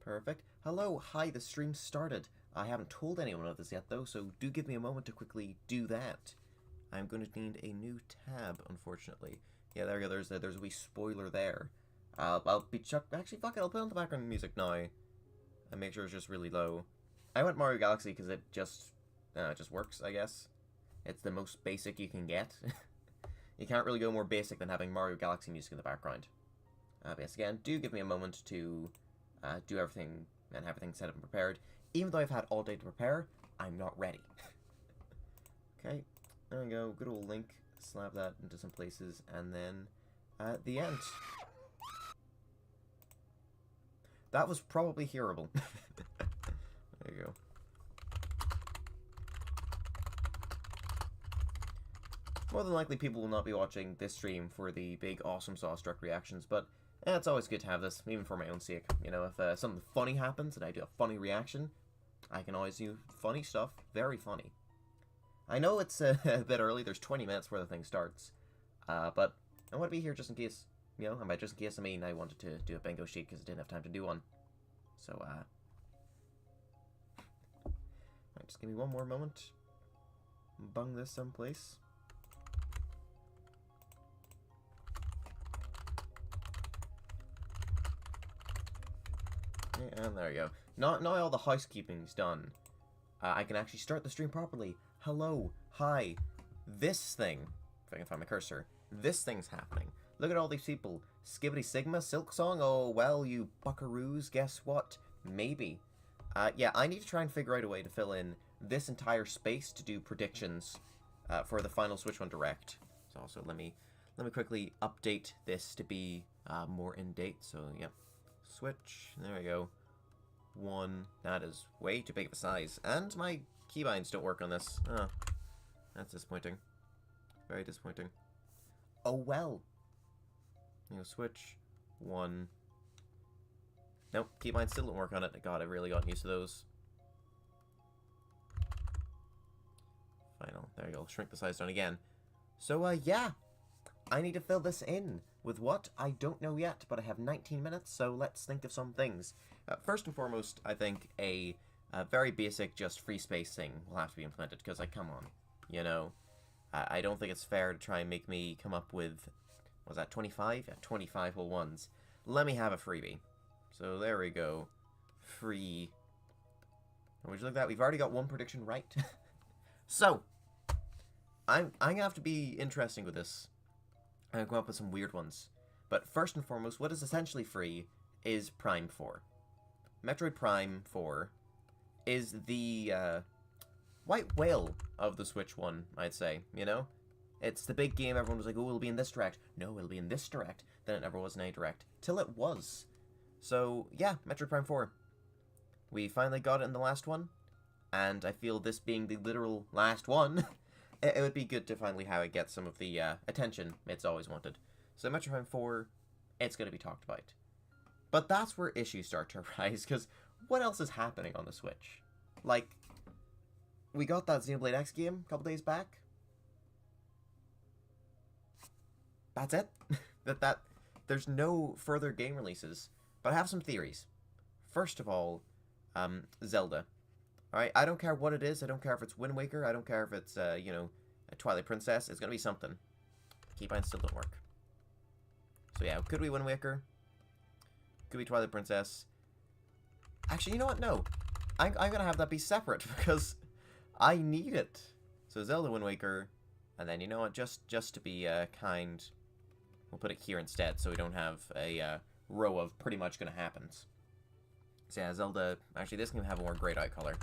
Perfect. Hello, hi, the stream started. I haven't told anyone of this yet, though, so do give me a moment to quickly do that. I'm going to need a new tab, unfortunately. Yeah, there we go, there's a wee spoiler there. I'll be actually, fuck it, I'll put on the background music now. And make sure it's just really low. I went Mario Galaxy because it just works, I guess. It's the most basic you can get. You can't really go more basic than having Mario Galaxy music in the background. But yes, again, do give me a moment to do everything and have everything set up and prepared. Even though I've had all day to prepare, I'm not ready. Okay, there we go. Good old Link. Slap that into some places, and then at the end. That was probably hearable. There you go. More than likely, people will not be watching this stream for the big awesome sauce direct reactions, but it's always good to have this, even for my own sake. You know, if something funny happens and I do a funny reaction, I can always do funny stuff. Very funny. I know it's a bit early. There's 20 minutes before the thing starts, but I want to be here just in case. You know, and by just in case I mean I wanted to do a bingo sheet because I didn't have time to do one. So, right, just give me one more moment. Bung this someplace. And there we go. Now all the housekeeping's done. I can actually start the stream properly. Hello, hi. This thing, if I can find my cursor, this thing's happening. Look at all these people. Skibbity Sigma, Silk Song, oh well, you buckaroos, guess what? Maybe. Yeah, I need to try and figure out a way to fill in this entire space to do predictions for the final Switch 1 Direct. So also, let me quickly update this to be more in date. So, yep. Switch, there we go. 1, that is way too big of a size. And my keybinds don't work on this. Oh, that's disappointing. Very disappointing. Oh well. You know, Switch, 1. Nope, keybinds still don't work on it. God, I've really gotten used to those. Final, there you go, shrink the size down again. So, yeah. I need to fill this in. With what? I don't know yet, but I have 19 minutes, so let's think of some things. First and foremost, I think a very basic just free space thing will have to be implemented, because, like, come on. You know, I don't think it's fair to try and make me come up with, what was that, 25? Yeah, 25 whole ones. Let me have a freebie. So there we go. Free. Would you look at that? We've already got one prediction right. So, I'm gonna have to be interesting with this. I'm gonna come up with some weird ones. But first and foremost, what is essentially free is Prime 4. Metroid Prime 4 is the white whale of the Switch one, I'd say, you know? It's the big game everyone was like, oh, it'll be in this direct. No, it'll be in this direct. Then it never was in a direct. Till it was. So, yeah, Metroid Prime 4. We finally got it in the last one. And I feel this being the literal last one, it would be good to finally have it get some of the attention it's always wanted. So Metroid Prime 4, it's going to be talked about. But that's where issues start to arise, because what else is happening on the Switch? Like, we got that Xenoblade X game a couple days back. That's it. There's no further game releases. But I have some theories. First of all, Zelda. Alright, I don't care what it is. I don't care if it's Wind Waker. I don't care if it's, you know, a Twilight Princess. It's gonna be something. Keybinds still don't work. So yeah, could be Wind Waker. Could be Twilight Princess. Actually, you know what? No. I'm gonna have that be separate, because I need it. So Zelda, Wind Waker, and then, you know what, just to be kind, we'll put it here instead, so we don't have a row of pretty much gonna happens. So yeah, Zelda, actually this can have a more grayed out color.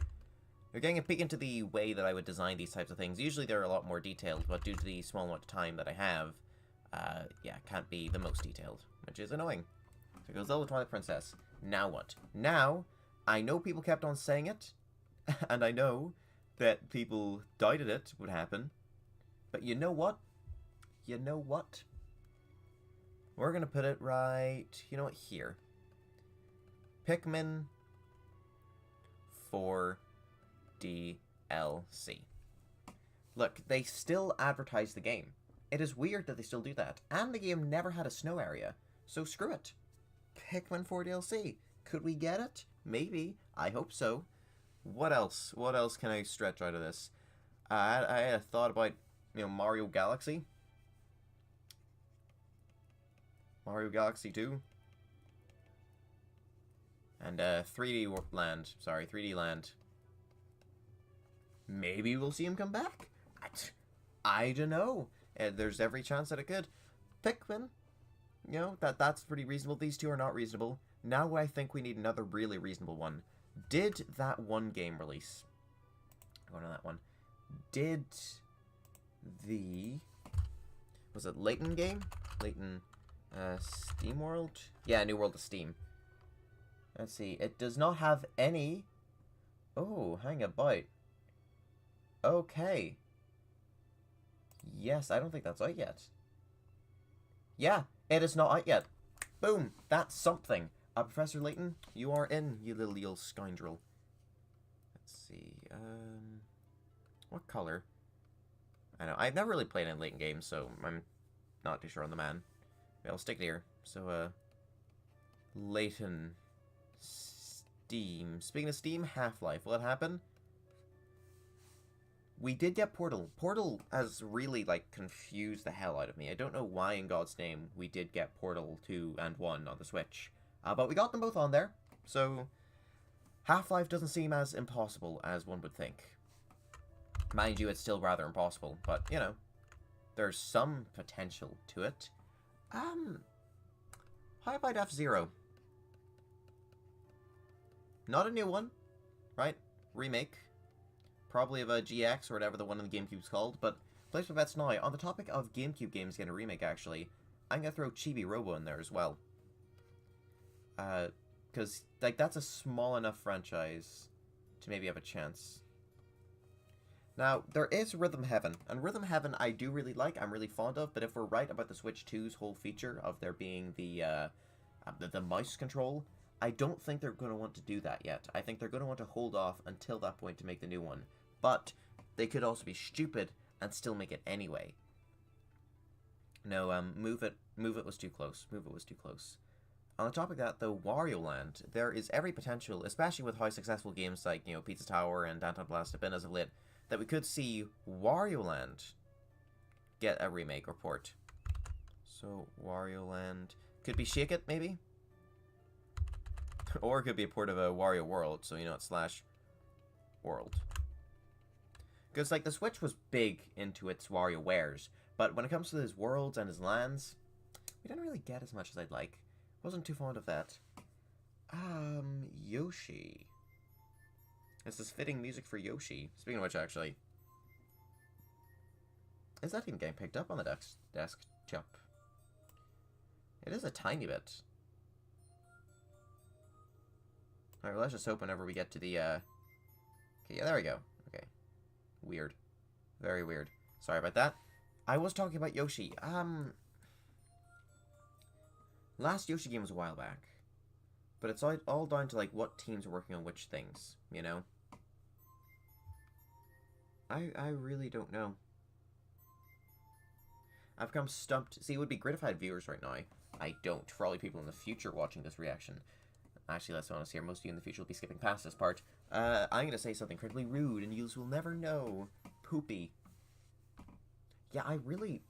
You're getting a peek into the way that I would design these types of things. Usually they're a lot more detailed, but due to the small amount of time that I have, yeah, can't be the most detailed, which is annoying. So it goes Zelda, Twilight Princess. Now what? Now, I know people kept on saying it, and I know that people doubted it would happen, but you know what? You know what? We're gonna put it right, you know what, here. Pikmin 4 DLC. Look, they still advertise the game. It is weird that they still do that. And the game never had a snow area. So screw it. Pikmin 4 DLC. Could we get it? Maybe. I hope so. What else? What else can I stretch out of this? I had a thought about, Mario Galaxy. Mario Galaxy 2. And 3D Land. Sorry, 3D Land. Maybe we'll see him come back. I don't know. There's every chance that it could. Pikmin. That's pretty reasonable. These two are not reasonable. Now I think we need another really reasonable one. Did that one game release? Going on that one. Did the... Was it Layton game? Layton... Steam World? Yeah, New World of Steam. Let's see. It does not have any... Oh, hang about. Okay. Yes, I don't think that's out yet. Yeah, it is not out yet. Boom. That's something. Professor Layton, you are in, you little scoundrel. Let's see. What color? I know. I've never really played any Layton games, so I'm not too sure on the man. Maybe I'll stick here. So, Layton... Steam. Speaking of Steam, Half-Life. Will it happen? We did get Portal. Portal has really, confused the hell out of me. I don't know why in God's name we did get Portal 2 and 1 on the Switch. But we got them both on there. So, Half-Life doesn't seem as impossible as one would think. Mind you, it's still rather impossible. But, there's some potential to it. How about F-Zero? Not a new one, right? Remake. Probably of a GX or whatever the one in the GameCube's called, but place my bets now. On the topic of GameCube games getting a remake, actually, I'm going to throw Chibi Robo in there as well. Because, that's a small enough franchise to maybe have a chance. Now, there is Rhythm Heaven, and Rhythm Heaven I do really like, I'm really fond of, but if we're right about the Switch 2's whole feature of there being the mouse control, I don't think they're going to want to do that yet. I think they're going to want to hold off until that point to make the new one. But they could also be stupid and still make it anyway. No, Move It was too close. Move It was too close. On the topic of that, though, Wario Land, there is every potential, especially with how successful games like, Pizza Tower and Downtown Blast have been as of late, that we could see Wario Land get a remake or port. So, Wario Land... Could be Shake It, maybe? Or it could be a port of a Wario World, so it's /World. Because, the Switch was big into its WarioWares, but when it comes to his worlds and his lands, we didn't really get as much as I'd like. Wasn't too fond of that. Yoshi. This is fitting music for Yoshi. Speaking of which, actually, is that even getting picked up on the desktop? It is a tiny bit. Alright, well, let's just hope whenever we get to the, Okay, yeah, there we go. Okay. Weird. Very weird. Sorry about that. I was talking about Yoshi. Last Yoshi game was a while back. But it's all down to, what teams are working on which things, I really don't know. I've come stumped. See, it would be great if I had viewers right now. I don't. For all you people in the future watching this reaction. Actually, let's be honest here. Most of you in the future will be skipping past this part. I'm going to say something incredibly rude, and you will never know. Poopy. Yeah, I'm really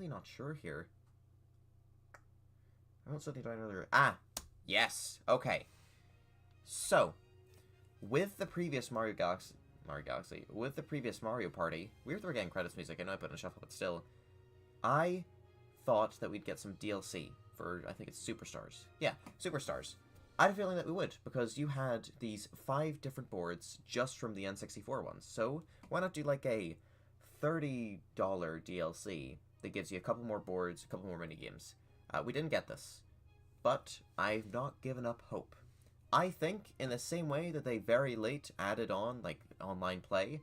not sure here. I wrote something down earlier. Ah! Yes! Okay. So, with the previous Mario Galaxy, with the previous Mario Party, we're getting credits music. I know I put in a shuffle, but still. I thought that we'd get some DLC for, I think it's Superstars. Yeah, Superstars. I had a feeling that we would, because you had these 5 different boards just from the N64 ones. So, why not do a $30 DLC that gives you a couple more boards, a couple more minigames? We didn't get this, but I've not given up hope. I think, in the same way that they very late added on, online play,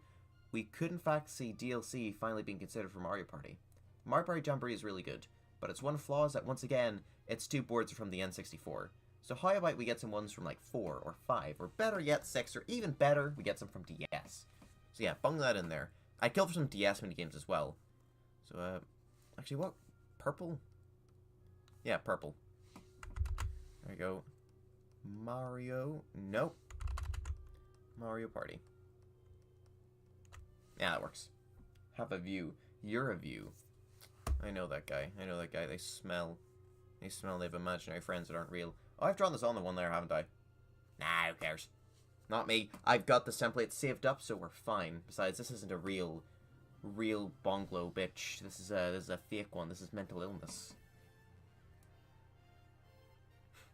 we could in fact see DLC finally being considered for Mario Party. Mario Party Jamboree is really good, but its one flaw is that, once again, its 2 boards are from the N64. So how about we get some ones from 4 or 5, or better yet 6, or even better, we get some from DS. So yeah, bung that in there. I'd kill for some DS minigames as well. So, actually what? Purple? Yeah, purple. There we go. Mario. Nope. Mario Party. Yeah, that works. Have a view. You're a view. I know that guy. I know that guy. They smell. They have imaginary friends that aren't real. Oh, I've drawn this on the one there, haven't I? Nah, who cares? Not me. I've got the template saved up, so we're fine. Besides, this isn't a real bungalow, bitch. This is a fake one. This is mental illness.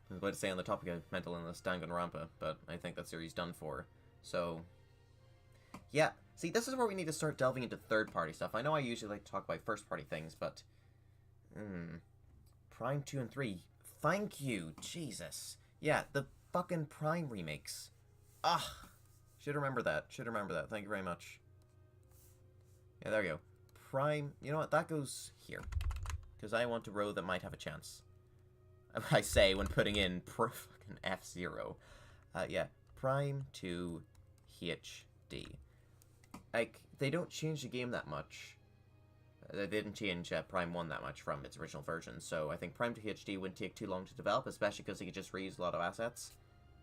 I was about to say on the topic of mental illness, Danganronpa, but I think that series done for. So, yeah. See, this is where we need to start delving into third-party stuff. I know I usually like to talk about first-party things, but... Prime 2 and 3. Thank you, Jesus. Yeah, the fucking Prime remakes. Ah, should remember that. Thank you very much. Yeah, there we go. Prime, you know what, that goes here. Because I want a row that might have a chance. I say when putting in fucking F0. Yeah, Prime to HD. Like, they don't change the game that much. They didn't change Prime 1 that much from its original version, so I think Prime to HD wouldn't take too long to develop, especially because they could just reuse a lot of assets.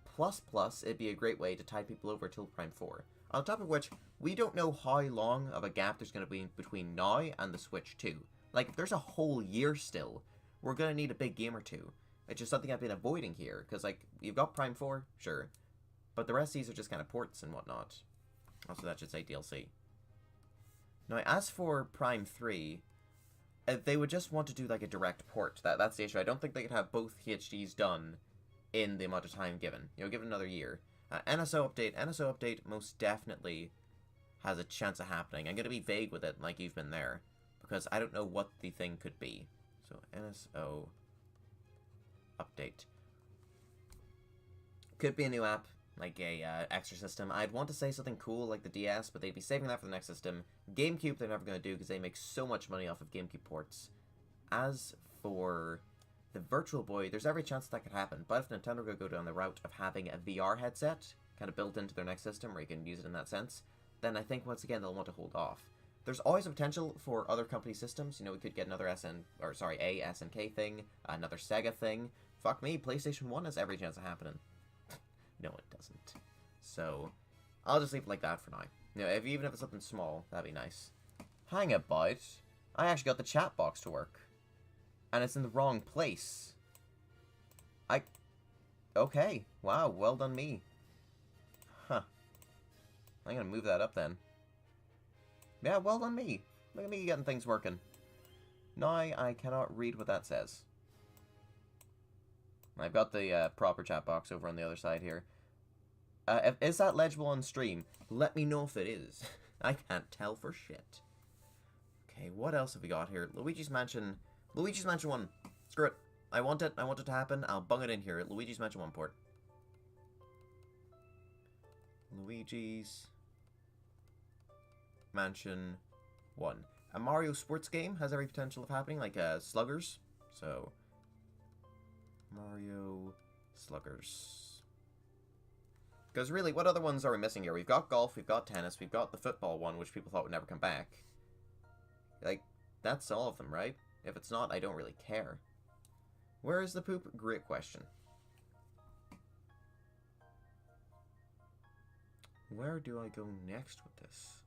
Plus, it'd be a great way to tide people over till Prime 4. On top of which, we don't know how long of a gap there's going to be between now and the Switch 2. Like, if there's a whole year still, we're going to need a big game or two. It's just something I've been avoiding here, because, like, you've got Prime 4, sure, but the rest of these are just kind of ports and whatnot. Also, that should say DLC. Now, as for Prime 3, they would just want to do, like, a direct port. That's the issue. I don't think they could have both HDs done in the amount of time given. You know, given another year. NSO update most definitely has a chance of happening. I'm going to be vague with it, like you've been there, because I don't know what the thing could be. So, NSO update. Could be a new app, like a extra system. I'd want to say something cool like the DS, but they'd be saving that for the next system. GameCube they're never going to do because they make so much money off of GameCube ports. As for the Virtual Boy, there's every chance that could happen, but if Nintendo could go down the route of having a VR headset kind of built into their next system where you can use it in that sense, then I think once again they'll want to hold off. There's always a potential for other company systems. You know, we could get another a SNK thing, another Sega thing. Fuck me, PlayStation 1 has every chance of happening. No, it doesn't. So, I'll just leave it like that for now. You know, even if it's something small, that'd be nice. Hang about. I actually got the chat box to work. And it's in the wrong place. Okay. Wow, well done me. Huh. I'm gonna move that up then. Yeah, well done me. Look at me getting things working. Now I cannot read what that says. I've got the proper chat box over on the other side here. Is that legible on stream? Let me know if it is. I can't tell for shit. Okay, what else have we got here? Luigi's Mansion 1. Screw it. I want it to happen. I'll bung it in here. Luigi's Mansion 1 port. Luigi's Mansion 1. A Mario sports game has every potential of happening, like Sluggers. So, Mario Sluggers. Because really, what other ones are we missing here? We've got golf, we've got tennis, we've got the football one, which people thought would never come back. Like, that's all of them, right? If it's not, I don't really care. Where is the poop? Great question. Where do I go next with this?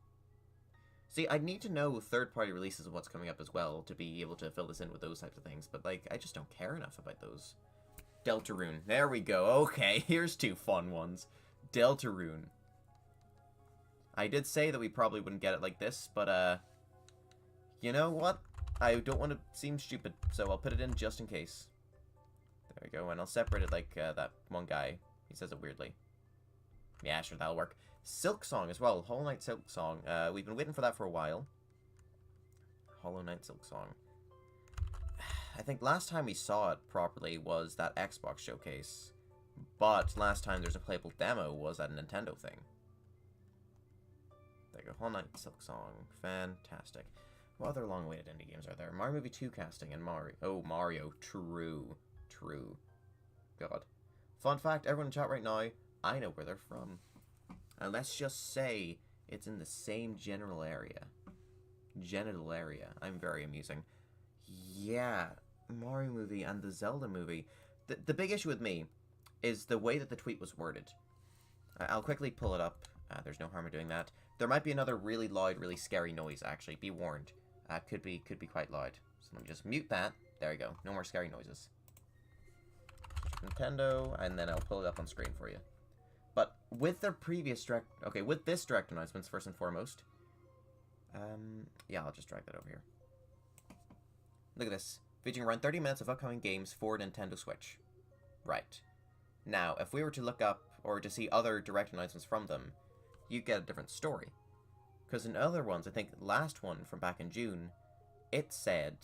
See, I'd need to know third-party releases of what's coming up as well to be able to fill this in with those types of things, but, like, I just don't care enough about those. Deltarune. There we go. Okay, here's two fun ones. Deltarune. I did say that we probably wouldn't get it like this, but, you know what? I don't want to seem stupid, so I'll put it in just in case. There we go, and I'll separate it like that one guy. He says it weirdly. Yeah, sure, that'll work. Silk Song as well. Hollow Knight Silk Song. We've been waiting for that for a while. Hollow Knight Silk Song. I think last time we saw it properly was that Xbox showcase. But last time there's a playable demo was that Nintendo thing. There you go. Hollow Knight Silk Song. Fantastic. What other long-awaited indie games are there? Mario Movie 2 casting and Mario. Oh, Mario. True. True. God. Fun fact, everyone in chat right now, I know where they're from. And let's just say it's in the same general area. Genital area. I'm very amusing. Yeah. Mario movie and the Zelda movie. The big issue with me is the way that the tweet was worded. I'll quickly pull it up. There's no harm in doing that. There might be another really loud, really scary noise, actually. Be warned. Could be quite loud. So let me just mute that. There we go. No more scary noises. Nintendo, and then I'll pull it up on screen for you. But with their previous direct... Okay, with this direct announcements, first and foremost. Yeah, I'll just drag that over here. Look at this. Featuring around 30 minutes of upcoming games for Nintendo Switch. Right. Now, if we were to look up, or to see other direct announcements from them, you'd get a different story. Because in other ones, I think last one from back in June, it said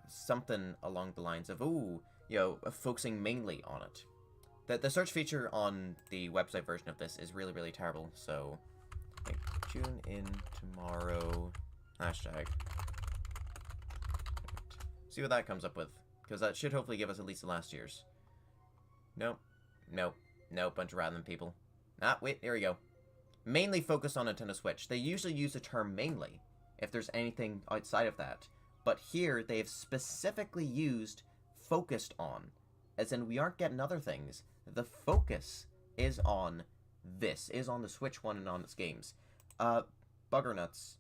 something along the lines of, ooh, you know, focusing mainly on it. The search feature on the website version of this is really, really terrible, so like, tune in tomorrow, hashtag. See what that comes up with, because that should hopefully give us at least the last year's. Nope, nope, nope, bunch of random people. Ah, wait, here we go. Mainly focused on Nintendo Switch. They usually use the term mainly, if there's anything outside of that. But here, they have specifically used focused on. As in, we aren't getting other things. The focus is on this. Is on the Switch one and on its games. Bugger nuts.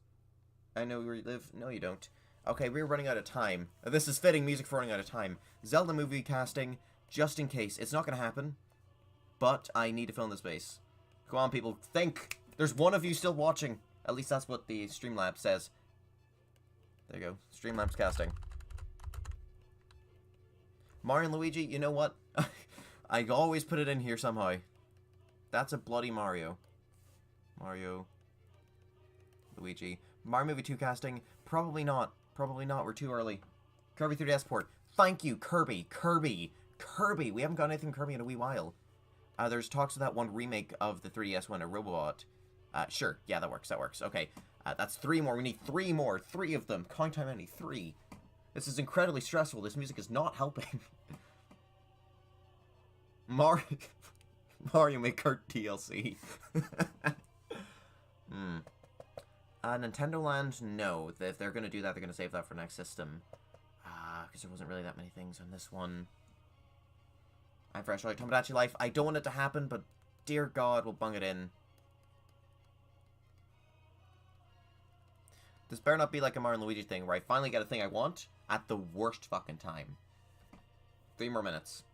I know where you live. No, you don't. Okay, we're running out of time. This is fitting music for running out of time. Zelda movie casting, just in case. It's not going to happen. But I need to fill in the space. Come on, people. Think! There's one of you still watching. At least that's what the Streamlabs says. There you go. Streamlabs casting. Mario and Luigi, you know what? I always put it in here somehow. That's a bloody Mario. Mario. Luigi. Mario Movie 2 casting? Probably not. Probably not. We're too early. Kirby 3DS port. Thank you, Kirby. Kirby. Kirby. We haven't got anything Kirby in a wee while. There's talks of that one remake of the 3DS one, a Robobot. Sure. Yeah, that works. That works. Okay. That's 3 more. We need 3 more. 3 of them. Count how many. 3. This is incredibly stressful. This music is not helping. Mario Maker DLC. Nintendo Land, no. If they're going to do that, they're going to save that for next system. Because there wasn't really that many things on this one. I'm fresh like Tomodachi Life. I don't want it to happen, but dear God, we'll bung it in. This better not be like a Mario and Luigi thing, where I finally get a thing I want at the worst fucking time. 3 more minutes.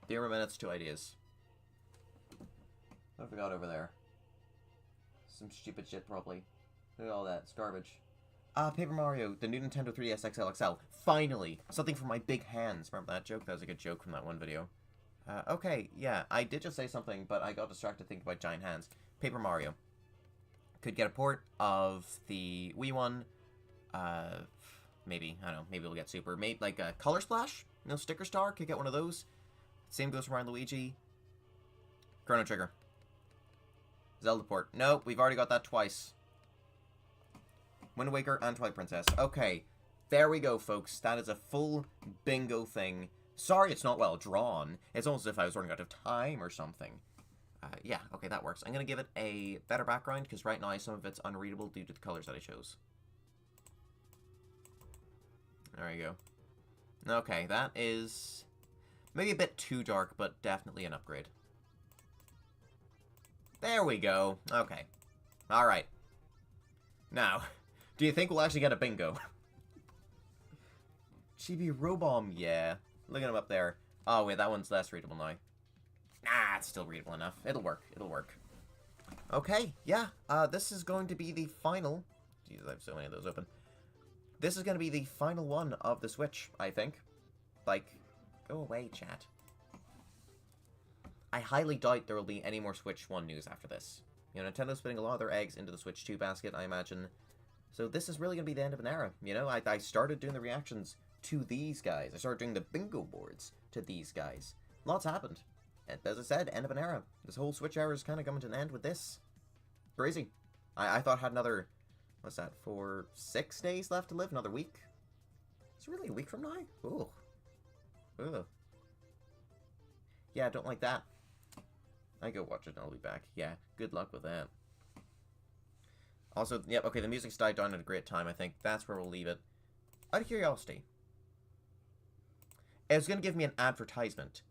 3 more minutes, 2 ideas. What have we got over there? Some stupid shit, probably. Look at all that. It's garbage. Paper Mario, the new Nintendo 3DS XL. Finally! Something for my big hands. Remember that joke? That was a good joke from that one video. Okay, yeah. I did just say something, but I got distracted thinking about giant hands. Paper Mario. Could get a port of the Wii one. Maybe. I don't know. Maybe we'll get Super. Maybe, like, a Color Splash? You know, Sticker Star? Could get one of those. Same goes for Mario and Luigi. Chrono Trigger. Zelda port. Nope, we've already got that twice. Wind Waker and Twilight Princess. Okay, there we go, folks. That is a full bingo thing. Sorry it's not well drawn. It's almost as if I was running out of time or something. Yeah, okay, that works. I'm going to give it a better background, because right now some of it's unreadable due to the colors that I chose. There you go. Okay, that is maybe a bit too dark, but definitely an upgrade. There we go. Okay. Alright. Now, do you think we'll actually get a bingo? Chibi Robomb, yeah. Look at him up there. Oh, wait, that one's less readable now. Nah, it's still readable enough. It'll work. It'll work. Okay, yeah. This is going to be the final... Jesus, I have so many of those open. This is going to be the final one of the Switch, I think. Like, go away, chat. I highly doubt there will be any more Switch 1 news after this. You know, Nintendo's putting a lot of their eggs into the Switch 2 basket, I imagine. So this is really going to be the end of an era. You know, I started doing the reactions to these guys. I started doing the bingo boards to these guys. Lots happened. And as I said, end of an era. This whole Switch era is kind of coming to an end with this. Crazy. I thought I had another, what's that, 6 days left to live? Another week? It's really a week from now? Ooh. Ugh. Yeah, I don't like that. I go watch it and I'll be back. Yeah, good luck with that. Also, yep, okay, the music's died down at a great time, I think. That's where we'll leave it. Out of curiosity, it's going to give me an advertisement.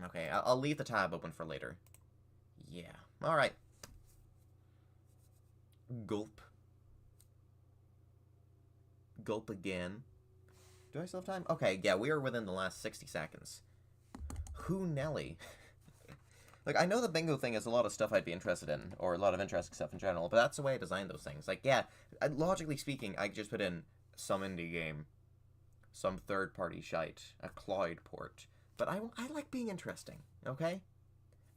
Okay, I'll leave the tab open for later. Yeah. Alright. Gulp. Gulp again. Do I still have time? Okay, yeah, we are within the last 60 seconds. Who Nelly? Like, I know the bingo thing is a lot of stuff I'd be interested in, or a lot of interesting stuff in general, but that's the way I designed those things. Like, yeah, logically speaking, I could just put in some indie game, some third-party shite, a Cloud port, but I like being interesting, okay?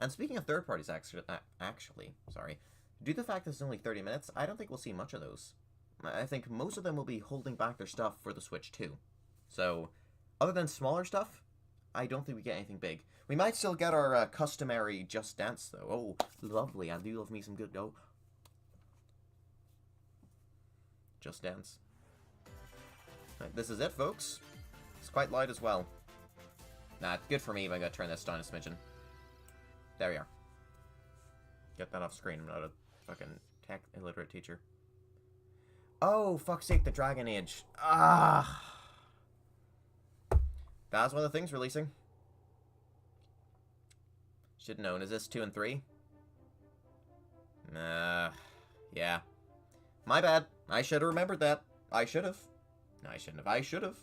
And speaking of third parties, actually, sorry, due to the fact that it's only 30 minutes, I don't think we'll see much of those. I think most of them will be holding back their stuff for the Switch 2. So, other than smaller stuff, I don't think we get anything big. We might still get our customary Just Dance, though. Oh, lovely. I do love me some good... Oh. Just Dance. Right, this is it, folks. It's quite loud as well. Nah, good for me if I gotta turn this down a smidgen. There we are. Get that off screen. I'm not a fucking tech illiterate teacher. Oh, fuck's sake, the Dragon Age. Ah! That's one of the things releasing. Should have known. Is this 2 and 3? Yeah. My bad. I should have remembered that. I should have. No, I shouldn't have. I should have.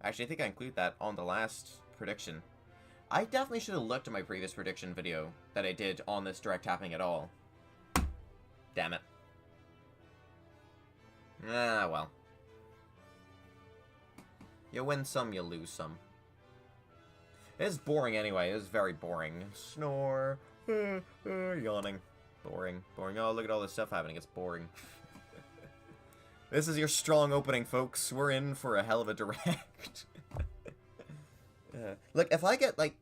Actually, I think I include that on the last prediction. I definitely should have looked at my previous prediction video that I did on this direct tapping at all. Damn it. Ah, well. You win some, you lose some. It is boring anyway. It is very boring. Snore. Yawning. Boring. Boring. Oh, look at all this stuff happening. It's boring. This is your strong opening, folks. We're in for a hell of a direct. Look, if I get, like...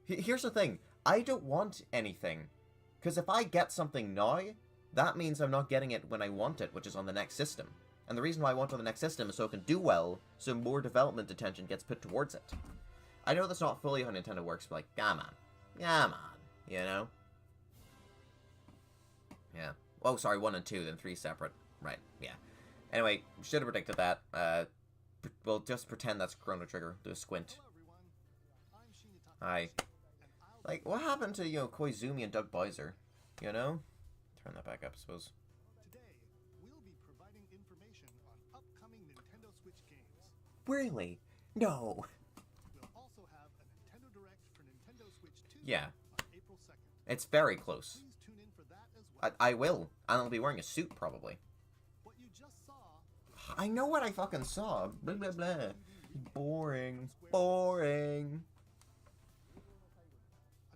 Here's the thing. I don't want anything. Because if I get something now, that means I'm not getting it when I want it, which is on the next system. And the reason why I want it on the next system is so it can do well, so more development attention gets put towards it. I know that's not fully how Nintendo works, but like, come on. Come on. You know? Yeah. Oh, sorry, 1 and 2, then 3 separate. Right, yeah. Anyway, should have predicted that. We'll just pretend that's Chrono Trigger. Do a squint. Hi. Like, what happened to, you know, Koizumi and Doug Bowser? You know? Turn that back up, I suppose. Today, we'll be providing information on upcoming Nintendo Switch games. Really? No. We'll also have a Nintendo Direct for Nintendo Switch 2 Yeah. on April 2nd. It's very close. Please tune in for that as well. I will. And I'll be wearing a suit, probably. What you just saw... I know what I fucking saw. Blah, blah, blah. Boring. Boring.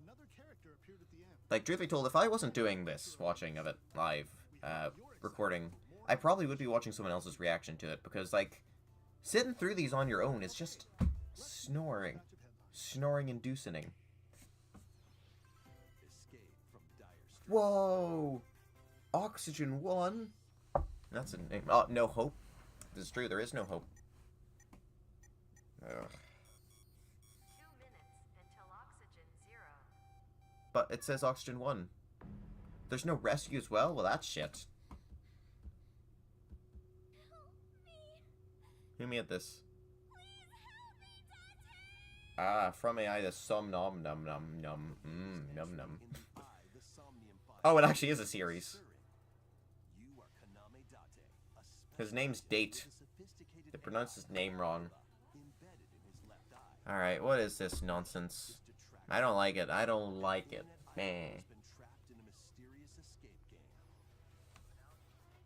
Another character appeared at the end. Like, truth be told, if I wasn't doing this, watching of it live, recording, I probably would be watching someone else's reaction to it, because, like, sitting through these on your own is just snoring. Snoring inducing. Whoa! Oxygen 1? That's a name. Oh, no hope. This is true, there is no hope. Ugh. 2 minutes until oxygen 0. But it says Oxygen 1. There's no rescue as well? Well, that's shit. Hear me at this. Ah, from AI, the som nom num num num. Num num. Oh, it actually is a series. His name's Date. They pronounced his name wrong. Alright, what is this nonsense? I don't like it. I don't like it. Meh.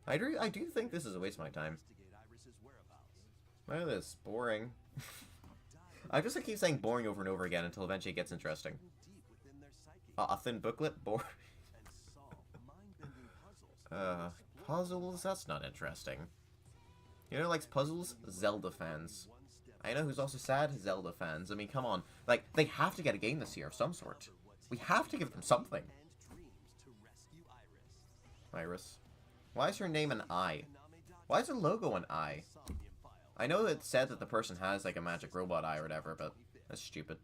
I do think this is a waste of my time. Look at this. Boring. I just keep saying boring over and over again until eventually it gets interesting. A thin booklet? Boring. Puzzles? That's not interesting. You know who likes puzzles? Zelda fans. I know who's also sad? Zelda fans. I mean, come on. Like, they have to get a game this year of some sort. We have to give them something. Iris. Why is her name an I? Why is her logo an I? I know it said that the person has, like, a magic robot eye or whatever, but that's stupid.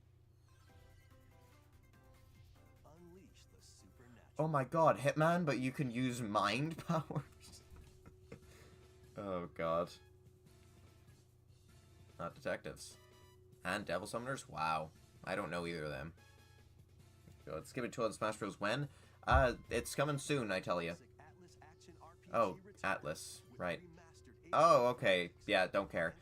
Oh my god, Hitman, but you can use mind powers? Oh god. Not detectives. And devil summoners? Wow. I don't know either of them. let's give it to Smash Bros. When? It's coming soon, I tell you. Oh, Atlas, right. Oh, okay. Yeah, don't care.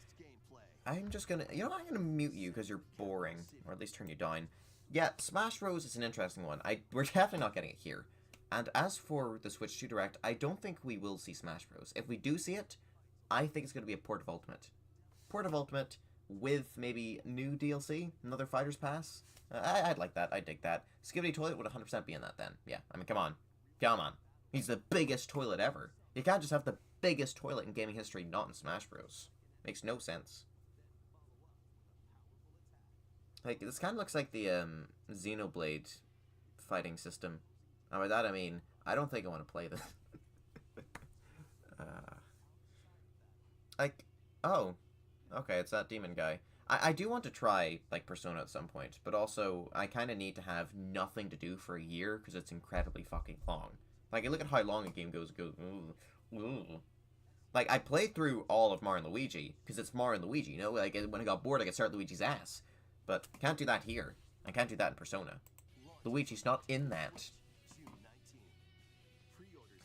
I'm just gonna, you know, I'm gonna mute you because you're boring, or at least turn you down. Yeah, Smash Bros. Is an interesting one. We're definitely not getting it here. And as for the Switch 2 Direct, I don't think we will see Smash Bros. If we do see it, I think it's going to be a Port of Ultimate. Port of Ultimate with maybe new DLC, another Fighter's Pass. I'd like that. I'd dig that. Skibidi Toilet would 100% be in that then. Yeah, I mean, come on. Come on. He's the biggest toilet ever. You can't just have the biggest toilet in gaming history not in Smash Bros. Makes no sense. Like, this kind of looks like the Xenoblade fighting system. And by that I mean, I don't think I want to play this. Like, oh, okay, it's that demon guy. I do want to try, like, Persona at some point, but also, I kind of need to have nothing to do for a year, because it's incredibly fucking long. Like, look at how long a game goes, ooh. Like, I played through all of Mario & Luigi, because it's Mario & Luigi, you know? Like, when I got bored, I could start Luigi's ass. But, can't do that here. I can't do that in Persona. Luigi's not in that.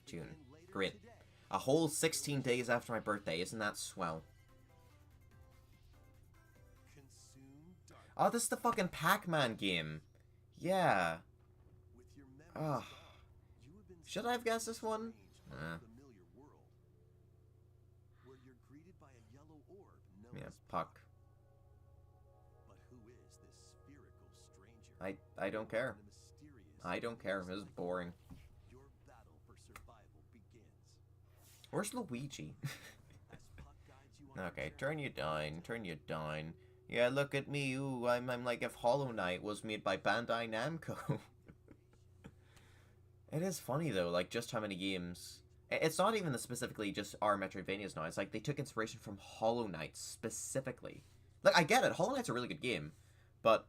June. Great. A whole 16 days after my birthday. Isn't that swell? Oh, this is the fucking Pac-Man game. Yeah. Oh. Should I have guessed this one? Yeah, Puck. I don't care. I don't care. This is boring. Where's Luigi? Okay, turn you down. Turn you down. Yeah, look at me. Ooh, I'm like if Hollow Knight was made by Bandai Namco. It is funny though, like just how many games. It's not even specifically just our Metroidvanias now. It's like they took inspiration from Hollow Knight specifically. Like I get it, Hollow Knight's a really good game, but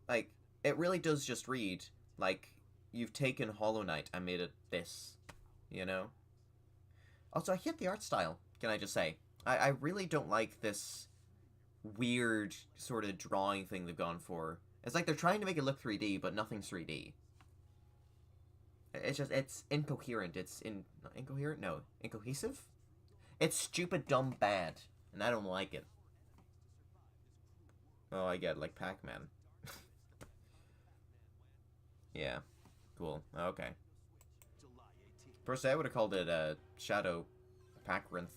like it really does just read like you've taken Hollow Knight and made it this, you know. Also, I hate the art style. Can I just say, I really don't like this weird sort of drawing thing they've gone for. It's like they're trying to make it look 3D, but nothing's 3D. It's just, it's incoherent. It's not incoherent? No. Incohesive? It's stupid, dumb, bad. And I don't like it. Oh, I get it, like Pac-Man. Yeah. Cool. Okay. Per se, I would have called it Shadow Packrinth.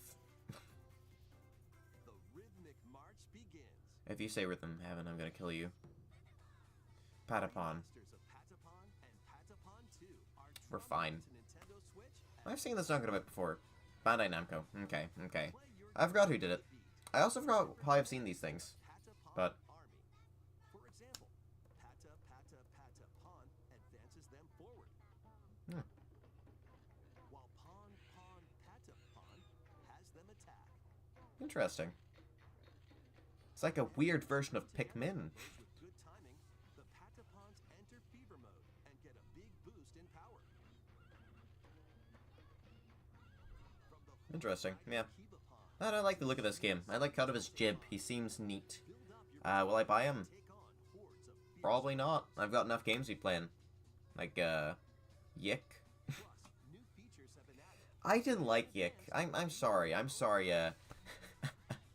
If you say Rhythm Heaven, I'm gonna kill you. Patapon. We're fine. I've seen this talking about before. Bandai Namco. Okay, okay. I forgot who did it. I also forgot how I've seen these things. But interesting. It's like a weird version of Pikmin. Interesting, yeah. I don't like the look of this game. I like cut of his jib. He seems neat. Will I buy him? Probably not. I've got enough games to be playing. Like, Yick. I didn't like Yick. I'm sorry. I'm sorry,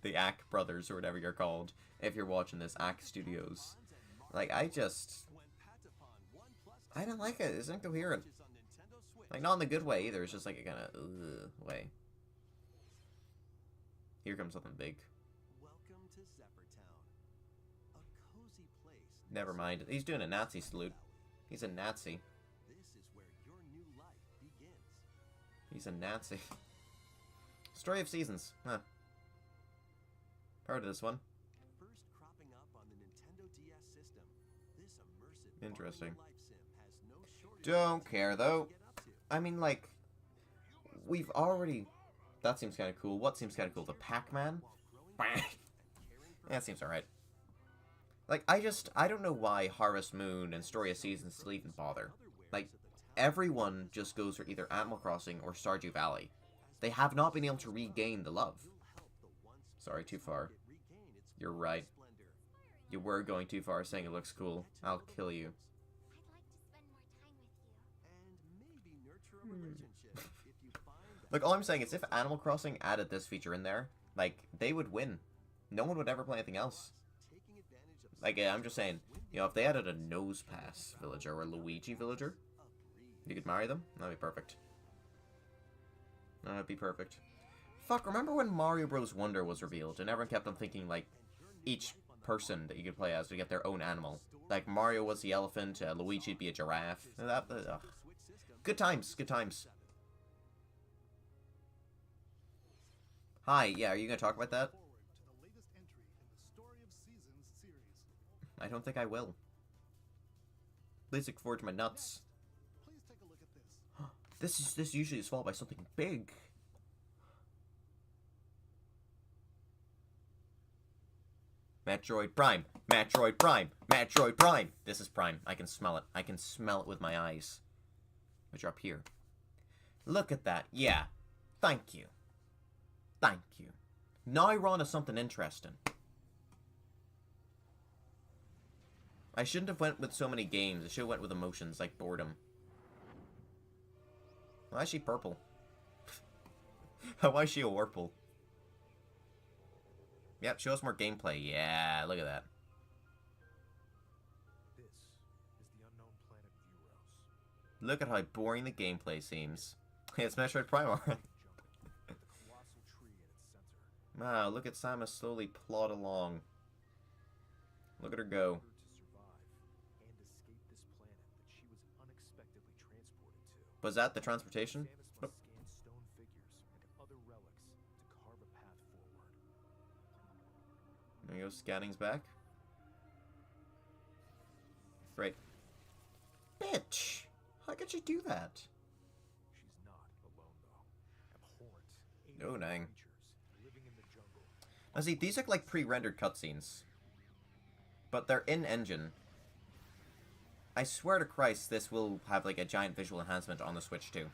the Ack brothers, or whatever you're called, if you're watching this, Ack Studios. Like, I don't like it. It's incoherent. Like, not in the good way, either. It's just like a kind of, way. Here comes something big. Never mind. He's doing a Nazi salute. He's a Nazi. He's a Nazi. Story of Seasons. Huh. Heard of this one. Interesting. Don't care, though. I mean, like, we've already... That seems kind of cool. What seems kind of cool? The Pac-Man? That seems alright. Like, I don't know why Harvest Moon and Story of Seasons still even bother. Like, everyone just goes for either Animal Crossing or Stardew Valley. They have not been able to regain the love. Sorry, too far. You're right. You were going too far saying it looks cool. I'll kill you. Look, all I'm saying is if Animal Crossing added this feature in there, like, they would win. No one would ever play anything else. Like, I'm just saying, you know, if they added a Nose Pass villager or a Luigi villager, you could marry them? That'd be perfect. That'd be perfect. Fuck, remember when Mario Bros. Wonder was revealed, and everyone kept on thinking, like, each person that you could play as would get their own animal. Like, Mario was the elephant, Luigi'd be a giraffe. Good times, good times. Hi, yeah, are you gonna talk about that? I don't think I will. Please look forward to my nuts. Please take a look at this. This usually is followed by something big. Metroid Prime! Metroid Prime! Metroid Prime! This is Prime. I can smell it. I can smell it with my eyes. Which are up here. Look at that. Yeah. Thank you. Thank you. Now we're on to something interesting. I shouldn't have went with so many games. I should have went with emotions, like boredom. Why is she purple? Why is she a Warple? Yep, show us more gameplay. Yeah, look at that. This is the unknown planet Vuros. Look at how boring the gameplay seems. Hey, it's Metroid Prime, alright. The colossal tree in its center. Wow, look at Samus slowly plod along. Look at her go. To survive and escape this planet that she was unexpectedly transported to. Was that the transportation? Samus must scan stone figures and other relics to carve a path forward. There you go, scanning's back. Great. Bitch! How could you do that? She's not alone though. Abhorrent, Oh, alien dang. creatures living in the jungle. Now see, these look like pre-rendered cutscenes. But they're in-engine. I swear to Christ, this will have like a giant visual enhancement on the Switch too.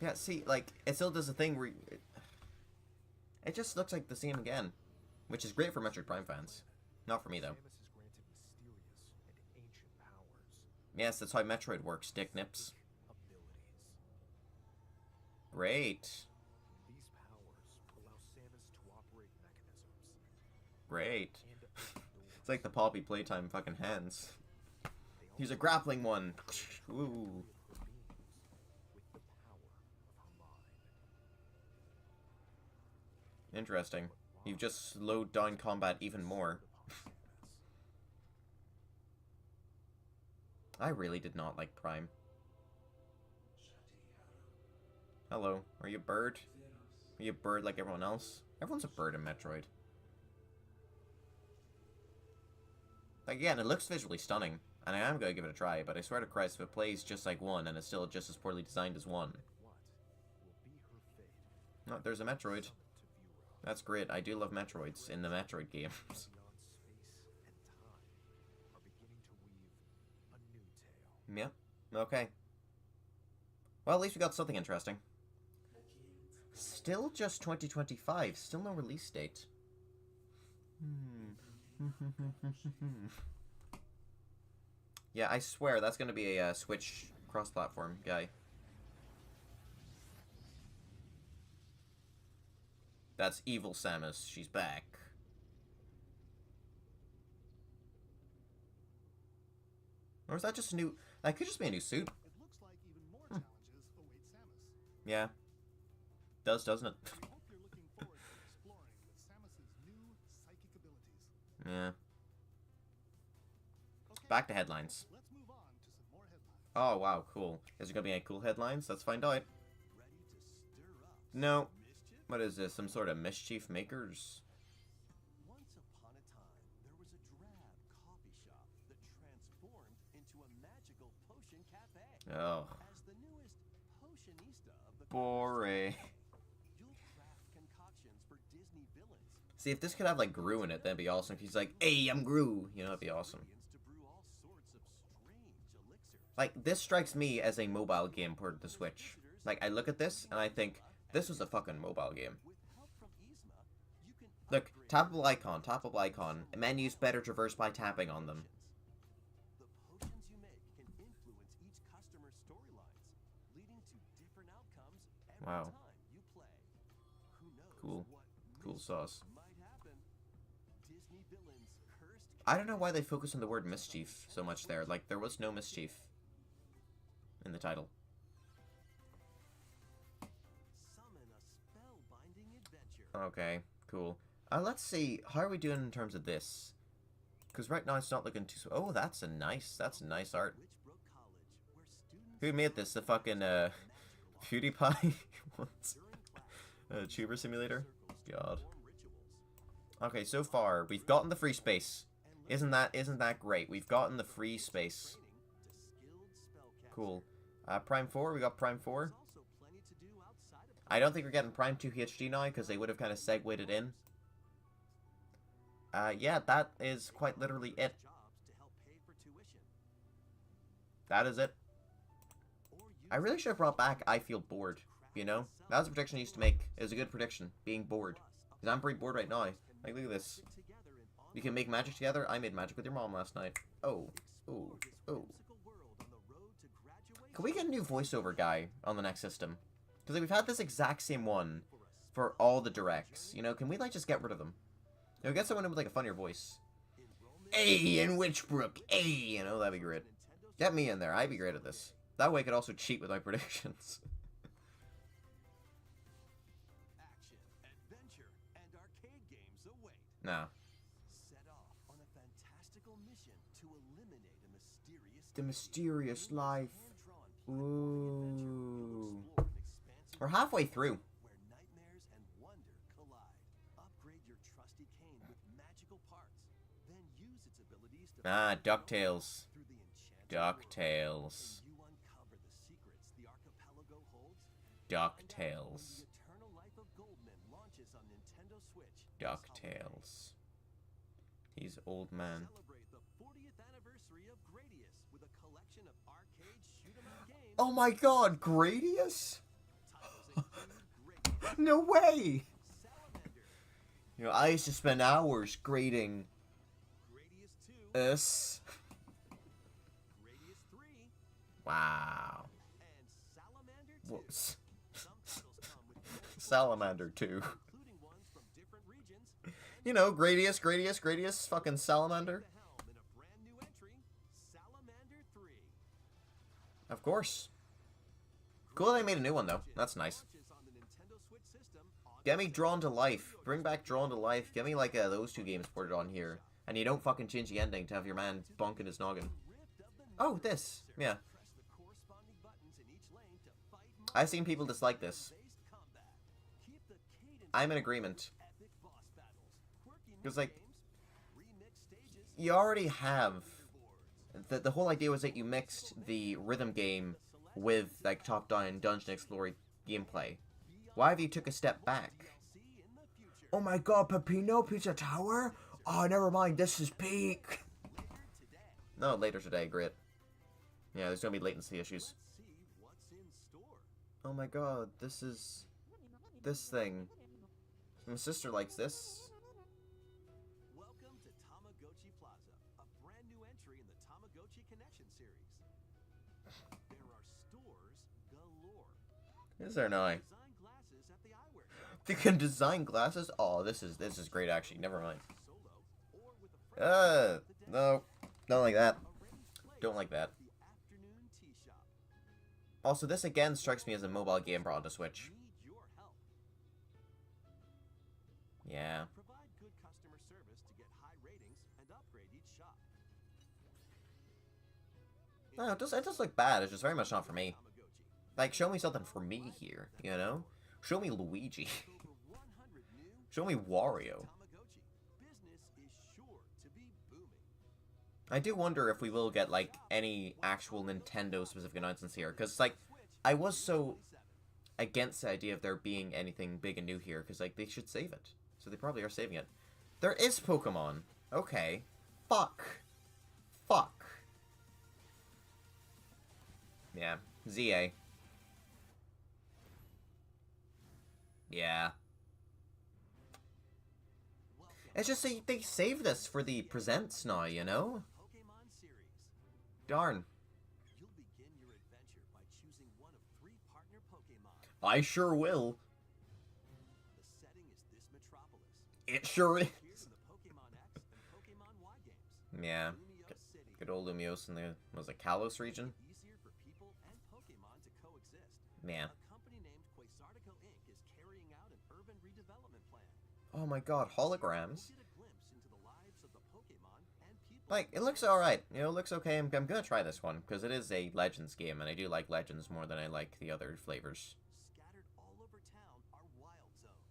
Yeah, see, like, it still does a thing where... It just looks like the same again. Which is great for Metroid Prime fans. Not for me, though. Samus is granted mysterious and ancient powers. Yes, that's how Metroid works, dick nips. Abilities. Great. These powers allow Samus to operate mechanisms. Great. And to open doors. It's like the Poppy Playtime fucking hands. They Here's a also grappling one. Ooh. her beings with the power of her mind. Interesting. You've just slowed down combat even more. I really did not like Prime. Hello. Are you a bird? Are you a bird like everyone else? Everyone's a bird in Metroid. Again, it looks visually stunning, and I am going to give it a try, but I swear to Christ, if it plays just like 1 and it's still just as poorly designed as 1. What will be her fate? Oh, there's a Metroid. To Vuro. That's great. I do love Metroids in the Metroid games. Beyond space and time are beginning to weave a new tale. Yeah. Okay. Well, at least we got something interesting. Still just 2025. Still no release date. Yeah, I swear that's going to be a Switch cross-platform guy. That's evil Samus. She's back. Or is that just a new... That could just be a new suit. It looks like even more challenges await Samus. Yeah. Does, doesn't it? I hope you're looking forward to exploring with Samus's new psychic abilities. Yeah. Okay, Back to headlines. let's move on to some more headlines. Oh, wow, cool. Is there going to be any cool headlines? Let's find out. Ready to stir up No. mischief? What is this? Some sort of mischief makers? Once upon a time, there was a drab coffee shop that transformed into a magical potion cafe. Oh. As the newest potionista of the Boring. you'll craft concoctions for Disney villains. See, if this could have, like, Gru in it, that'd be awesome. If he's like, hey, I'm Gru. You know, that'd be awesome. Ingredients to brew all sorts of strange elixirs. Like, this strikes me as a mobile game ported to Switch. Like, I look at this, and I think, this was a fucking mobile game. With help from Yzma, you can Look, upgrade tappable icon. Menus better traversed by tapping on them. The Wow. time you play. Who knows Cool. what Cool sauce. might happen? Disney villains cursed I don't know why they focus on the word mischief so much there. Like, there was no mischief in the title. summon a spellbinding adventure. Okay, cool. Let's see. How are we doing in terms of this? Because right now it's not looking too... Oh, that's a nice art. Witchbrook College, where students Who made this? The fucking, PewDiePie? What? Tuber Simulator? God. Okay, so far, we've gotten the free space. Isn't that great? We've gotten the free space. Cool. Prime 4, we got Prime 4. I don't think we're getting Prime 2 HD now, because they would have kind of segued it in. Yeah, that is quite literally it. That is it. I really should have brought back I Feel Bored, you know? That was a prediction I used to make. It was a good prediction, being bored. Because I'm pretty bored right now. Like, look at this. You can make magic together? I made magic with your mom last night. Oh. Ooh. Ooh. Can we get a new voiceover guy on the next system? Because like, we've had this exact same one for all the directs. You know, can we, like, just get rid of them? You know, get someone with, like, a funnier voice. Hey, in Witchbrook! Hey! You know, that'd be great. Get me in there. I'd be great at this. That way I could also cheat with my predictions. Action, adventure, and arcade games await. Nah. Set off on a fantastical mission to eliminate a mysterious The mysterious life. hand-drawn Ooh. explore an expansive We're halfway through. where nightmares and wonder collide. Upgrade your trusty cane with magical parts, then use its abilities to Ah, DuckTales. through the enchanted DuckTales. world. When you uncover the secrets the archipelago holds, DuckTales. the Eternal Life of Goldman launches on Nintendo Switch. DuckTales. He's old man. Celebrate the 40th anniversary of Gradius with a collection of arcade shoot 'em up games. Oh my god, Gradius? Titles include Gradius, No way! Salamander, You know, I used to spend hours grading Gradius 2, us. Gradius 3, Wow. and Salamander 2. Whoops. Some titles come with multiple Salamander 2. including ones from different regions. And You know, Gradius, fucking Salamander. the helm in a brand new entry, Salamander 3. Of course. Cool they made a new one, though. That's nice. Launches on the Nintendo Switch system on Get me Drawn to Life. Bring back Drawn to Life. Get me, like, those two games ported on here. And you don't fucking change the ending to have your man bonking his noggin. Rift of the Oh, this. Yeah. Press the corresponding buttons in each lane to fight I've seen people dislike this. based combat. Keep the cadence I'm in agreement. epic boss battles, quirky 'Cause, like, games, remixed stages, You already have... boards. The whole idea was that you mixed the rhythm game with, like, top-down dungeon exploring gameplay. Why have you took a step back? See in the future. Oh my god, Pepino Pizza Tower? Oh, never mind, this is peak. Later today. No, later today, great. Yeah, there's gonna be latency issues. Let's see what's in store. Oh my god, this is... This thing. My sister likes this. Welcome to Tamagotchi Plaza, a brand new entry in the Tamagotchi Connection series. There are stores galore. Is there no? Design glasses at the eyewear shop. They can design glasses? Oh, this is great actually, never mind. Solo or with a friend. No. Don't like that. Arrange play Don't like that. at the afternoon tea shop. Also, this again strikes me as a mobile game brought to Switch. Need your help. Yeah. Provide good customer service to get high ratings and upgrade each shop. No, it does look bad, it's just very much not for me. Tamagotchi. Like, show me something for me here, you know? Show me Luigi. Over 100 new Show me Wario. Tamagotchi. Business is sure to be booming. I do wonder if we will get, like, any actual Nintendo-specific announcements here. Because, like, I was so against the idea of there being anything big and new here. Because, like, they should save it. So they probably are saving it. There is Pokemon. Okay. Fuck. Fuck. Yeah. ZA. Yeah. It's just they saved this for the presents now, you know? Pokemon series. Darn. You'll begin your adventure by choosing one of 3 partner Pokemon. I sure will. The setting is this metropolis. It sure is. Appeared in the Pokemon X and Pokemon Y games. Yeah. Lumio City. Good old Lumios in the, was it Kalos region? Easier for people and Pokemon to coexist. Yeah. A company named Quasartico Inc. is carrying out an urban redevelopment plan. Oh my god, holograms. We'll get a glimpse into the lives of the Pokemon and people. Like, it looks alright. You know, it looks okay. I'm gonna try this one, because it is a Legends game, and I do like Legends more than I like the other flavors. Scattered all over town are wild zones.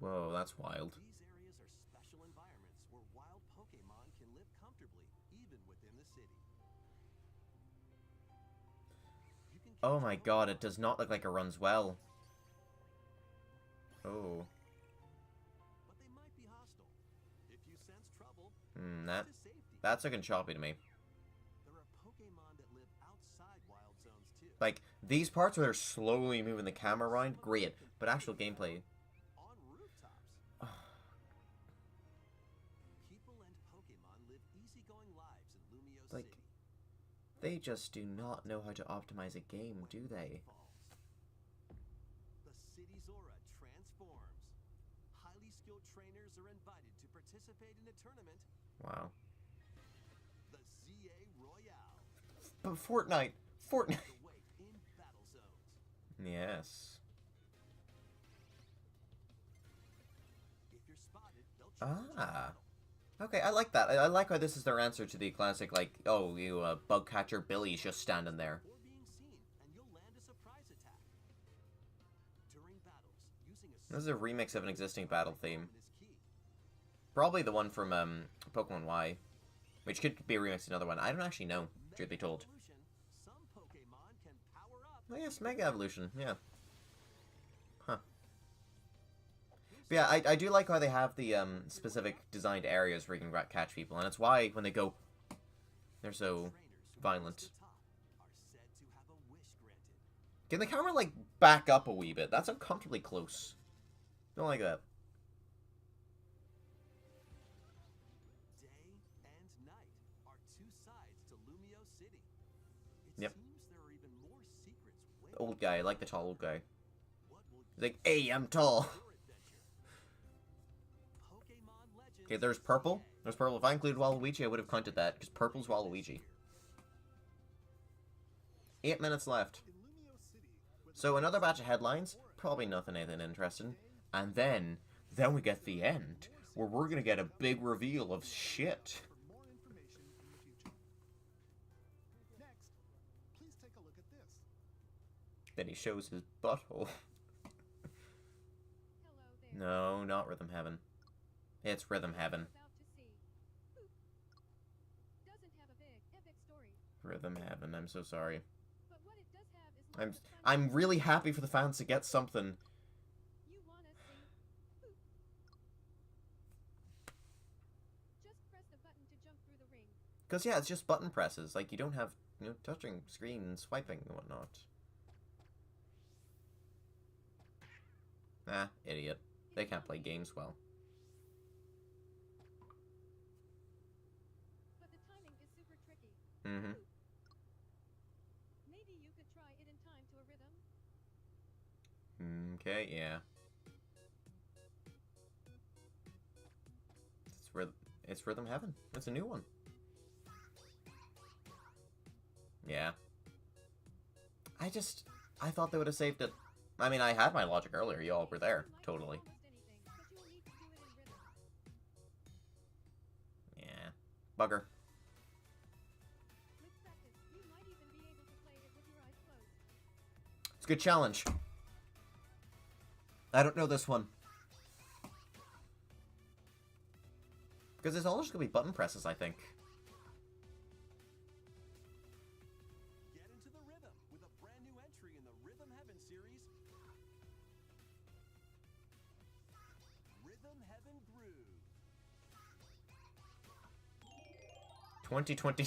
Whoa, that's wild. These areas are special environments where wild Pokemon can live comfortably, even within the city. You can Oh catch my Pokemon, god, it does not look like it runs well. Oh. but they might be hostile. If you sense trouble, That to safety. that's looking choppy to me. There are Pokemon that live outside wild zones too. Like, these parts where they're slowly moving the camera around, great. But actual gameplay... On rooftops. People and Pokemon live easygoing lives in Lumio Like, City. they just do not know how to optimize a game, do they? The city's aura transforms. Highly skilled trainers are invited to participate in a tournament, Wow. the ZA Royale. But Fortnite! Fortnite! The wait in battle zones. Yes. If you're spotted, they'll challenge you to Ah. battle. Okay, I like that. I like how this is their answer to the classic, like, oh, you, bug catcher Billy's just standing there. Or being seen, and you'll land a surprise attack. During battles, using a This is a remix of an existing battle theme. is key. Probably the one from, Pokemon Y. Which could be a remix of another one. I don't actually know, truth be told. Evolution, some Pokemon can power up. Oh yes, Mega Evolution, yeah. Huh. But yeah, I do like how they have the, specific designed areas where you can catch people, and it's why, when they go, they're so Trainers who violent. rise to the top are said to have a wish granted. Can the camera, like, back up a wee bit? That's uncomfortably close. Don't like that. Day and night are two sides to Lumio City. It Yep. seems there are even more secrets waiting. Old guy, I like the tall old guy. What will He's like, hey, I'm tall. your adventure? Pokemon Legends. Okay, there's purple. There's purple. If I included Waluigi, I would have counted that, because purple's Waluigi. 8 minutes left. In Lumio City, with So another batch of headlines, probably nothing anything interesting. And then we get the end, where we're gonna get a big reveal of shit. for more information in the future. Next, please take a look at this. Then he shows his butthole. Hello there. No, not Rhythm Heaven. It's Rhythm Heaven. About to see. Oop. Doesn't have a big epic story, Rhythm Heaven, I'm so sorry. but what it does have is lots of fun. I'm really happy for the fans to get something. You wanna see? Oop. Just press the button to jump through the ring. Because, yeah, it's just button presses. Like, you don't have, you know, touching screen and swiping and whatnot. Ah, idiot. They can't play games well. But the timing is super tricky. Mm-hmm. Oop. Maybe you could try it in time to a rhythm. Okay, yeah. It's Rhythm Heaven. It's a new one. Yeah. I thought they would have saved it. I mean, I had my logic earlier. You all were there. You might do Totally. almost anything, but you'll need to do it in rhythm. Yeah. Bugger. With practice, you might even be able to play it with your eyes closed. It's a good challenge. I don't know this one. Because it's all just going to be button presses, I think. Get into the rhythm with a brand new entry in the Rhythm Heaven series. Rhythm Heaven Groove. 2020.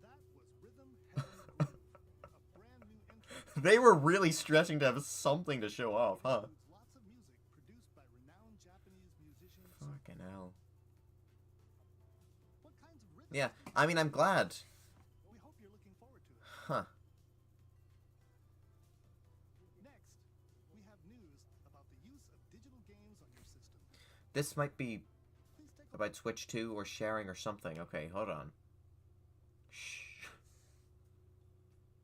That was Rhythm Heaven Groove, a brand new entry They were really stretching to have something to show off, huh? that includes lots of music produced by renowned Japanese musicians. Fucking hell. What kinds of rhythms? Yeah, I mean, I'm glad. We hope you're looking forward to it. Huh. This might be Please take a about Switch 2 or sharing or something. Okay, hold on. Shh.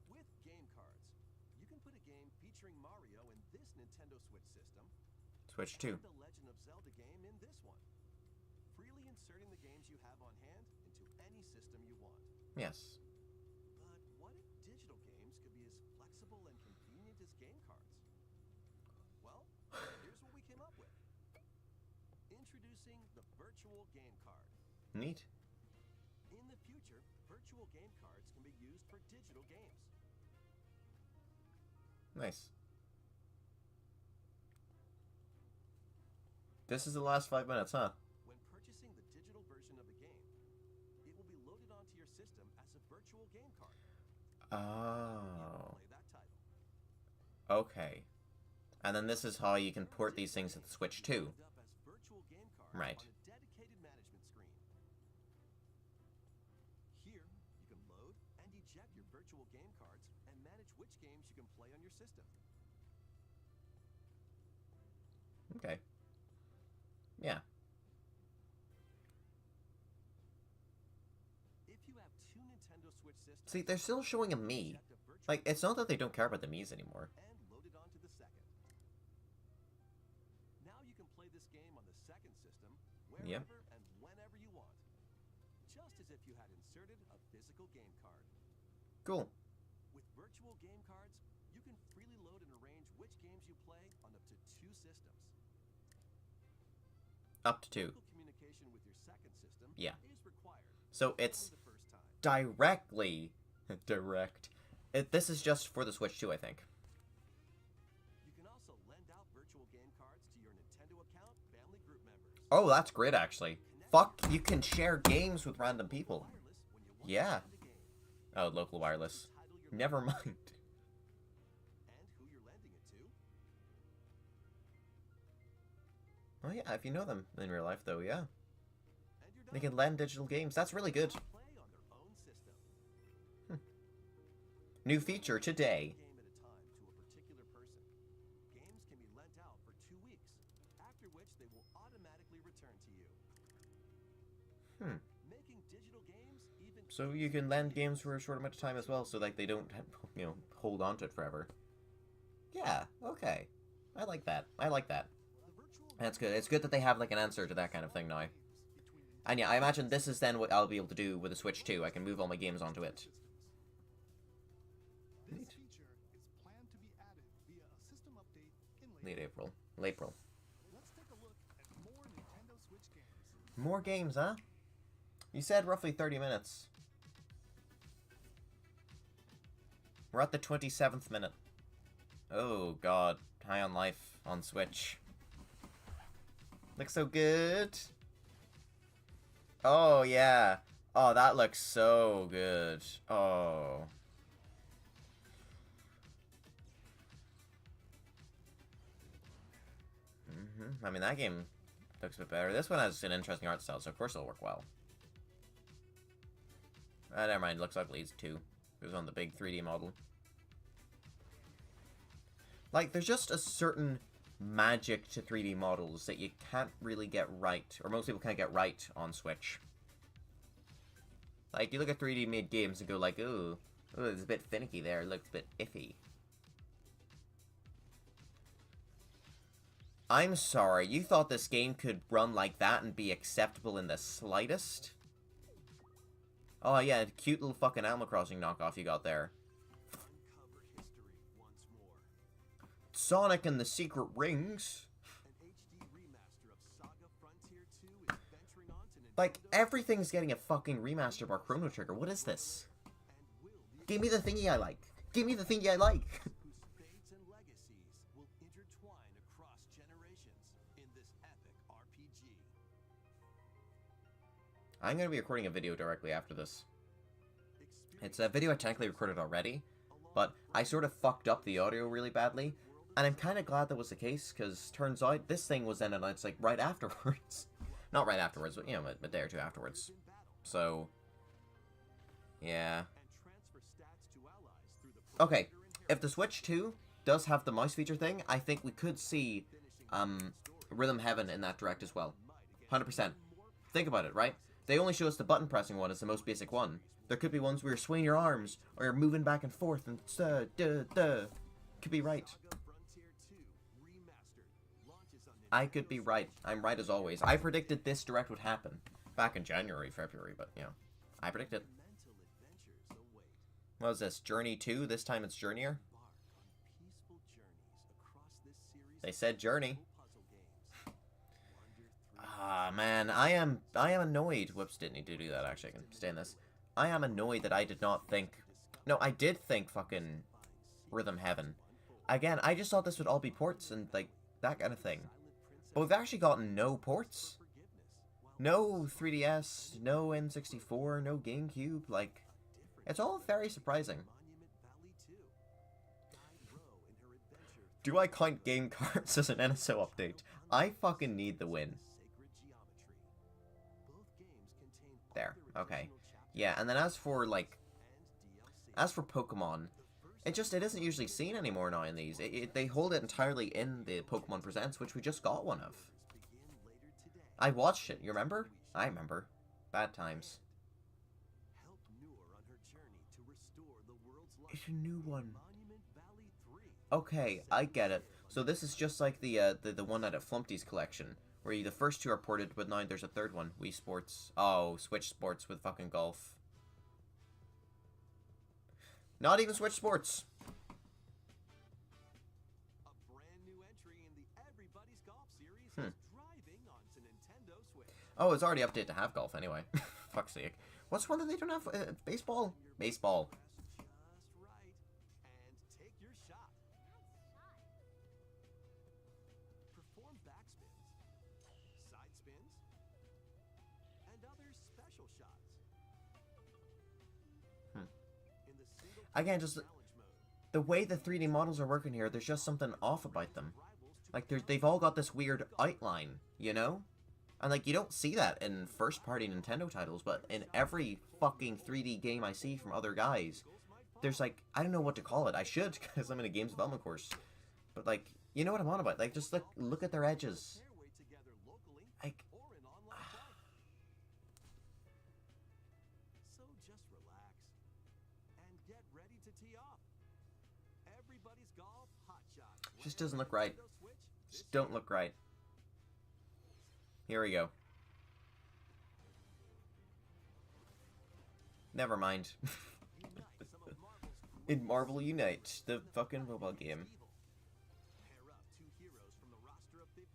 With game cards, you can put a game featuring Mario in this Nintendo Switch system Switch 2. and the Legend of Zelda game in this one, freely inserting the games you have on hand into any system you want. Yes. But what if digital games could be as flexible and convenient as game cards? Well, here's what we came up with. Introducing the virtual game card. Neat. In the future, virtual game cards can be used for digital games. Nice. This is the last 5 minutes, huh? When purchasing the digital version of a game, it will be loaded onto your system as a virtual game card. Oh. Play that title. Okay. And then this is how you can port these things to the Switch 2. Loaded up as virtual game cards Right. on a dedicated management screen. Here, you can load and eject your virtual game cards and manage which games you can play on your system. Okay. Yeah. If you have two Nintendo Switch systems, See, they're still showing a Mii. eject a virtual Like, it's not that they don't care about the Miis anymore. and load it onto the second. Now you can play this game on the second system wherever Yep. and whenever you want, just as if you had inserted a physical game card. Cool. With virtual game cards, you can freely load and arrange which games you play on up to two systems. Up to 2. Local communication with your second system Yeah. is required. So only it's the first time. directly... direct. This is just for the Switch 2, I think. You can also lend out virtual game cards to your Nintendo account family group members. Oh, that's great, actually. Fuck, you can share games with random people. Wireless when you want Yeah. to lend a game. Oh, local wireless. Title your Never game mind. and who you're lending it to. Oh yeah, if you know them in real life, though, yeah. And you're They done. can lend digital games. That's really good. Play on their own system. New feature today. Game at a time to a particular person. Games can be lent out for 2 weeks, after which they will automatically return to you. Making digital games even So you can lend games for a short amount of time as well, so like they don't, hold on to it forever. Yeah, okay. I like that. I like that. the virtual That's good. It's good that they have like an answer to that kind of thing now. And yeah, I imagine this is then what I'll be able to do with the Switch 2. I can move all my games onto it. This Neat. feature is planned to be added via a system update in Late late. April. April. Let's take a look at more Nintendo Switch games. More games, huh? You said roughly 30 minutes. We're at the 27th minute. Oh god. High on Life on Switch. Looks so good. Oh yeah. Oh, that looks so good. Oh. I mean, that game looks a bit better. This one has an interesting art style, so of course it'll work well. Never mind, it looks ugly, it's 2. It was on the big 3D model. Like, there's just a certain magic to 3D models that you can't really get right, or most people can't get right on Switch. Like, you look at 3D made games and go like, ooh, it's a bit finicky there, it looks a bit iffy. I'm sorry, you thought this game could run like that and be acceptable in the slightest? Oh yeah, cute little fucking Animal Crossing knockoff you got there. uncover history once more. Sonic and the Secret Rings. An HD remaster of Saga Frontier 2 is venturing on to Nintendo Like, everything's getting a fucking remaster bar Chrono Trigger. What is this? and will be Give me the thingy I like. Give me the thingy I like. whose fates and legacies will intertwine across generations in this epic RPG. I'm going to be recording a video directly after this. It's a video I technically recorded already, but I sort of fucked up the audio really badly, and I'm kind of glad that was the case, because turns out this thing was then announced, like, right afterwards. Not right afterwards, but, a day or two afterwards. So, yeah. And transfer stats to allies through the Okay, if the Switch 2 does have the mouse feature thing, I think we could see Rhythm Heaven in that direct as well. 100%. Think about it, right? They only show us the button pressing one as the most basic one. There could be ones where you're swinging your arms, or you're moving back and forth, and could be right. I could be right. I'm right as always. I predicted this direct would happen back in January, February, but, you know, I predicted. What was this? Journey 2? This time it's Journeyer? They said Journey. Ah, man, I am annoyed. Whoops, didn't need to do that, actually. I can stay in this. I am annoyed that I did not think... No, I did think fucking Rhythm Heaven. Again, I just thought this would all be ports and, like, that kind of thing. But we've actually gotten no ports. No 3DS, no N64, no GameCube, like... It's all very surprising. Do I count game cards as an NSO update? I fucking need the win. There, okay. Yeah, and then as for, like... As for Pokemon, it isn't usually seen anymore now in these. They hold it entirely in the Pokemon Presents, which we just got one of. I watched it, you remember? I remember. Bad times. It's a new one. Okay, I get it. So this is just like the one out of Flumpty's collection, where the first two are ported, but now there's a third one. Wii Sports. Oh, Switch Sports with fucking golf. Not even Switch Sports. A brand new entry in the Everybody's Golf series is driving onto Nintendo Switch. Oh, it's already updated to have golf anyway. Fuck's sake. What's one that they don't have? Baseball? Baseball. Just right. And take your shot. Perform backspins, side spins, and other special shots. In the single Again, just challenge mode, the way the 3D models are working here, there's just something off about them. Like, they've all got this weird outline, you know? And, like, you don't see that in first-party Nintendo titles, but in every fucking 3D game I see from other guys, there's, like, I don't know what to call it. I should, because I'm in a games development course. But, like, you know what I'm on about. Like, just, look at their edges. pair way together locally Like, or in online play. So just relax and get ready to tee off. Everybody's Golf Hot Shot. just doesn't look right. Nintendo Switch Just don't look right. Here we go. Never mind. unite some of Marvel's In Marvel Unite, the fucking mobile game. Pair up two heroes from the roster of 15,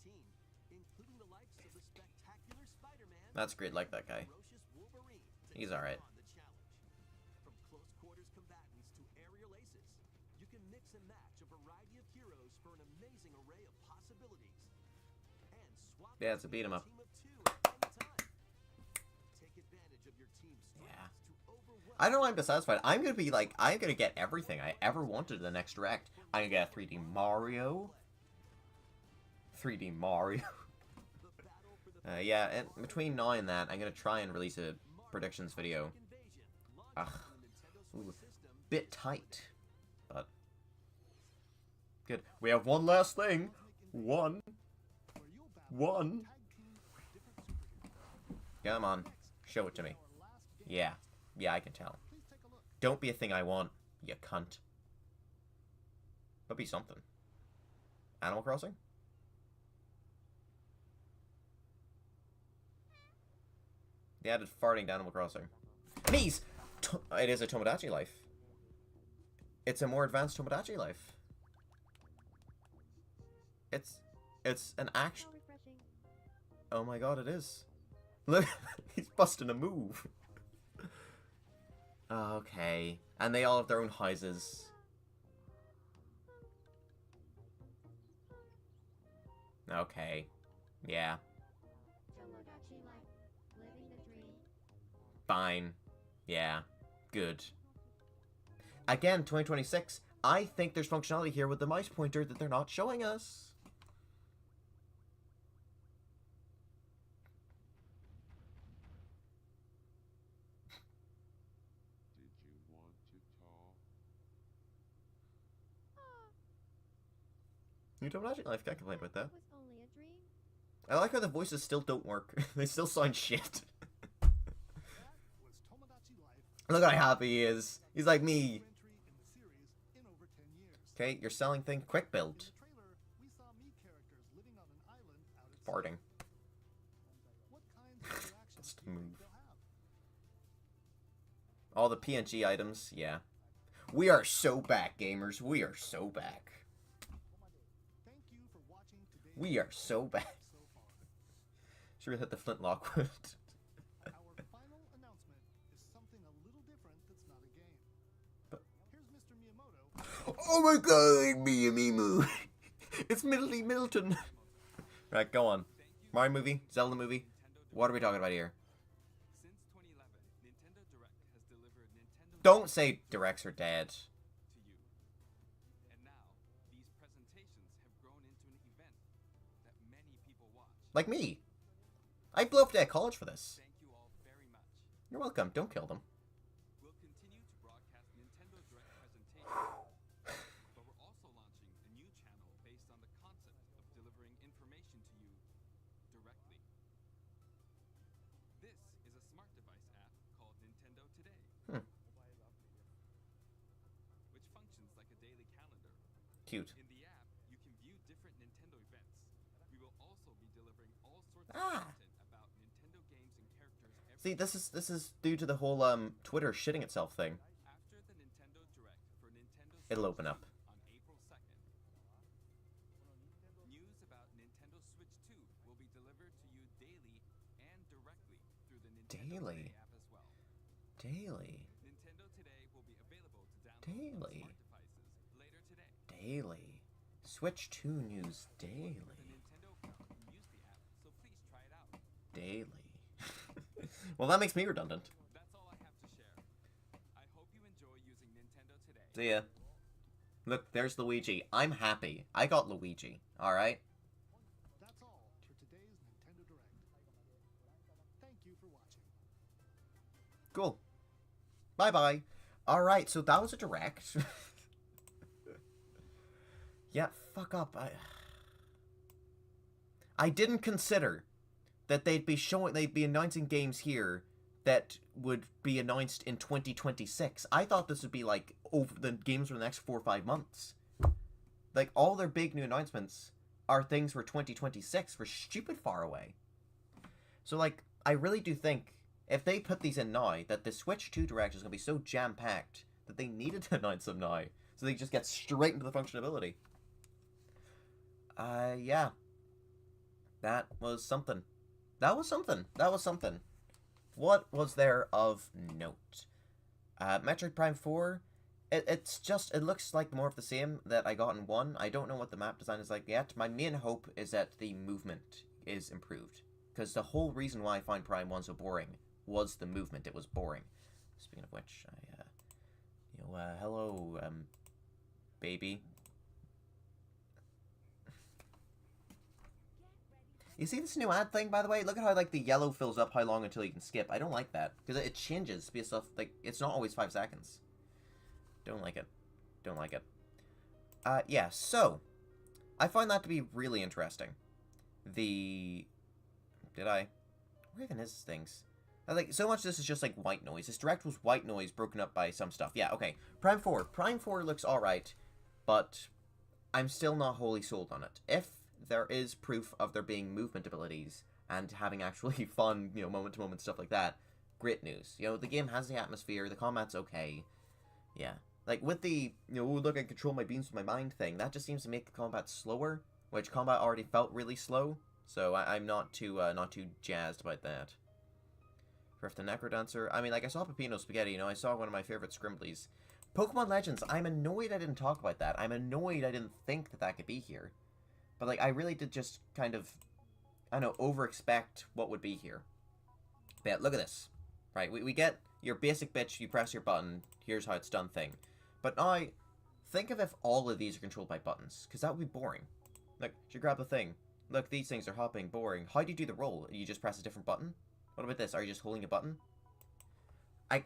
including the likes of the spectacular Spider-Man That's great, like that guy. and ferocious Wolverine to He's take alright. on the challenge. From close quarters combatants to aerial aces, you can mix and match a variety of heroes for an amazing array of possibilities. And swap Yeah, it's a beat 'em up. team of two at any time. Take advantage of your team's strengths Yeah. to overwhelm I don't know, I'm dissatisfied. I'm gonna be like, I'm gonna get everything I ever wanted in the next direct. I'm gonna get a 3D Mario. 3D Mario. the battle for the Yeah, and between now and that, I'm gonna try and release a predictions video. invasion launched Ugh. on the Nintendo Switch Ooh. system. Bit tight. But good. We have one last thing. One. where you'll battle One. tag teams with different superheroes. Come on. Show it to me. Our last game. Yeah. Yeah, I can tell. Please take a look. Don't be a thing I want, you cunt. But be something. Animal Crossing? They added farting to Animal Crossing. Please! It is a Tomodachi Life. It's a more advanced Tomodachi Life. It's an action. How refreshing. Oh my god, it is. Look, he's busting a move. Okay. And they all have their own houses. Okay. Yeah. Tomodachi life. Living the dream. Fine. Yeah. Good. Again, 2026. I think there's functionality here with the mouse pointer that they're not showing us. Did you want to talk? New Tomodachi Life, can't complain about that. It was only I like how the voices still don't work. They still sound shit. That was Tomodachi Life. Look how happy he is. He's like me. Entry in the series in over 10 years. Okay, you're selling thing. Quick In build. the trailer, we saw Mii characters living on an island out at sea. Farting. What kinds of interactions Just do you think move. they'll have? All the PNG items, yeah. We are so back, gamers. We are so back. Thank you for watching today's We are video so back. so far. Should we hit the flintlock wood? Our final announcement is something a little different that's not a game. But- Here's Mr. Miyamoto. Oh my god, Miyamoto. It's Middleton. Right, go on. Mario movie? Zelda movie? What are we talking about here? Since 2011, Nintendo Direct has delivered Nintendo Don't say directs are dead. to you. And now, these presentations have grown into an event that many people watch. Like me. I blew up at college for this. Thank you all very much. You're welcome. Don't kill them. We'll continue to broadcast Nintendo Direct presentations, but we're also launching a new channel based on the concept of delivering information to you directly. This is a smart device app called Nintendo Today, which functions like a daily calendar. Cute. In the app, you can view different Nintendo events. We will also be delivering all sorts of Ah. content about Nintendo games and characters every See, this is due to the whole Twitter shitting itself thing. after the Nintendo Direct for Nintendo It'll Switch open up. 2 on April 2nd. News about Nintendo Switch 2 will be delivered to you daily and directly through the Nintendo Daily. Today app as well. Daily. Nintendo Today will be available to download Daily. on smart devices later today. Daily. Switch 2 news With a daily. Nintendo account, you can use the app, so please try it out. Daily. Well, that makes me redundant. That's all I have to share. I hope you enjoy using Nintendo Today. See ya. Look, there's Luigi. I'm happy. I got Luigi. Alright? That's all for today's Nintendo Direct. Thank you for watching. Cool. Bye-bye. Alright, so that was a direct. Yeah, fuck up. I didn't consider that they'd be announcing games here that would be announced in 2026. I thought this would be like over the games for the next 4 or 5 months. Like all their big new announcements are things for 2026. We're stupid far away. So like I really do think if they put these in now, that the Switch 2 Direct is gonna be so jam packed that they needed to announce them now, so they just get straight into the functionality. Yeah. That was something. That was something. That was something. What was there of note? Metroid Prime 4, it looks like more of the same that I got in 1. I don't know what the map design is like yet. My main hope is that the movement is improved. Because the whole reason why I find Prime 1 so boring was the movement. It was boring. Speaking of which, hello, baby. You see this new ad thing, by the way? Look at how, like, the yellow fills up how long until you can skip. I don't like that. Because it changes based off, like, it's not always 5 seconds. Don't like it. Don't like it. Yeah, so. I find that to be really interesting. Where even is things? Like, so much of this is just, like, white noise. This direct was white noise broken up by some stuff. Yeah, okay. Prime 4. Prime 4 looks alright, but I'm still not wholly sold on it. If there is proof of there being movement abilities and having actually fun, moment-to-moment stuff like that, great news. The game has the atmosphere, the combat's okay. Yeah. Like, with the, look, I control my beams with my mind thing, that just seems to make the combat slower, which combat already felt really slow, so I'm not too jazzed about that. Rift the Necrodancer, I mean, like, I saw Peppino Spaghetti, I saw one of my favorite Scrimblies. Pokemon Legends, I'm annoyed I didn't talk about that. I'm annoyed I didn't think that could be here. But, like, I really did just kind of, I don't know, over-expect what would be here. But yeah, look at this. Right, we get your basic bitch, you press your button, here's how it's done thing. But now, think of if all of these are controlled by buttons, because that would be boring. Like, you grab the thing. Look, these things are hopping, boring. How do you do the roll? You just press a different button? What about this? Are you just holding a button?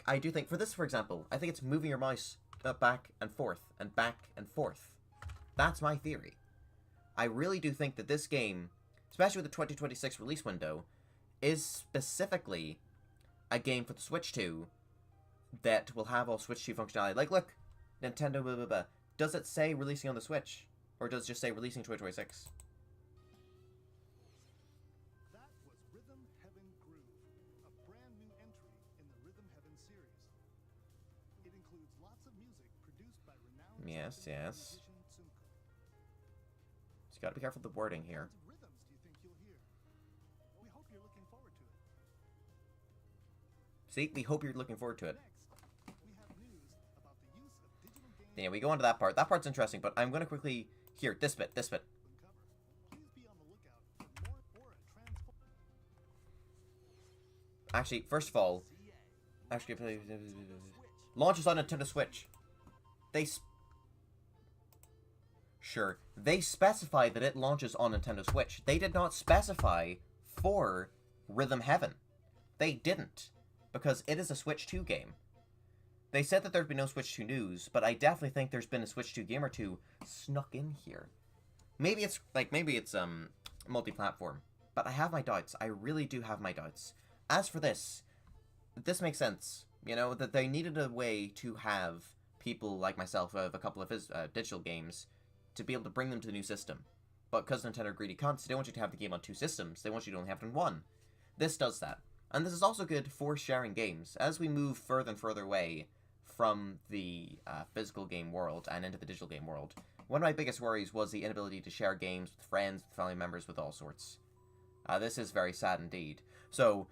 I do think, for this, for example, I think it's moving your mouse back and forth, and back and forth. That's my theory. I really do think that this game, especially with the 2026 release window, is specifically a game for the Switch 2 that will have all Switch 2 functionality. Like, look, Nintendo blah blah blah. Does it say releasing on the Switch? Or does it just say releasing 2026? That was Rhythm Heaven Groove, a brand new entry in the Rhythm Heaven series. It includes lots of music produced by renowned Yes, Japanese yes. musician Tsunku. Just gotta be careful with the wording here. What kinds of rhythms do you think you'll hear? We hope you're looking forward to it. See, we hope you're looking forward to it. Next, we have news about the use of digital games Yeah, we go on to that part. That part's interesting, but I'm gonna quickly... Here, this bit. cover. Please be on the lookout for more or a transform. Actually, first of all... CA Actually, launches on Nintendo Switch. launches on Nintendo Switch. Sure, they specify that it launches on Nintendo Switch. They did not specify for Rhythm Heaven. They didn't, because it is a Switch 2 game. They said that there'd be no Switch 2 news, but I definitely think there's been a Switch 2 game or two snuck in here. Maybe it's multi-platform, but I have my doubts. I really do have my doubts. As for this makes sense. You know, that they needed a way to have people like myself of a couple of his digital games to be able to bring them to the new system. But because Nintendo are greedy cunts, they don't want you to have the game on 2 systems. They want you to only have it on 1. This does that. And this is also good for sharing games. As we move further and further away from the physical game world and into the digital game world, one of my biggest worries was the inability to share games with friends, with family members, with all sorts. This is very sad indeed. So,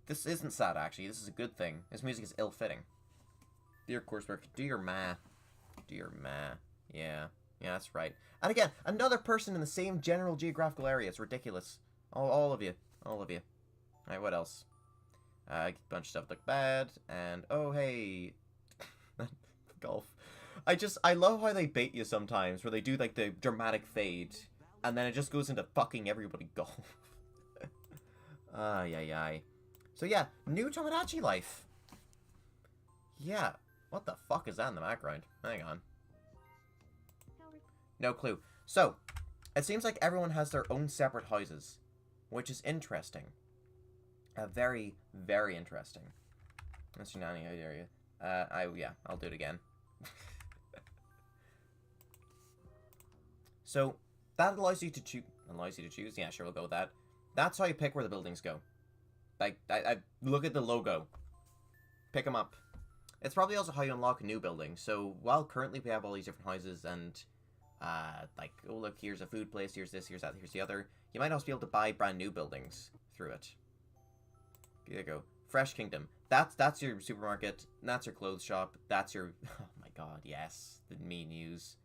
this isn't sad, actually. This is a good thing. This music is ill-fitting. Dear coursework, do your ma. Do your ma. Yeah. Yeah, that's right. And again, another person in the same general geographical area. It's ridiculous. All of you. All of you. Alright, what else? A bunch of stuff look bad. And, oh, hey. Golf. I love how they bait you sometimes, where they do, like, the dramatic fade. And then it just goes into fucking everybody golf. Ay, ay, ay. So yeah, new Tomodachi Life. Yeah, what the fuck is that in the background? Hang on. No clue. So, it seems like everyone has their own separate houses, which is interesting. Very, very interesting. That's your nanny area. Yeah, I'll do it again. So, that allows you to choose. Yeah, sure, we'll go with that. That's how you pick where the buildings go. Like, I look at the logo. Pick them up. It's probably also how you unlock a new building. So, while currently we have all these different houses and, like, oh look, here's a food place, here's this, here's that, here's the other. You might also be able to buy brand new buildings through it. There you go. Fresh Kingdom. That's your supermarket. That's your clothes shop. That's your... Oh my god, yes. The me news.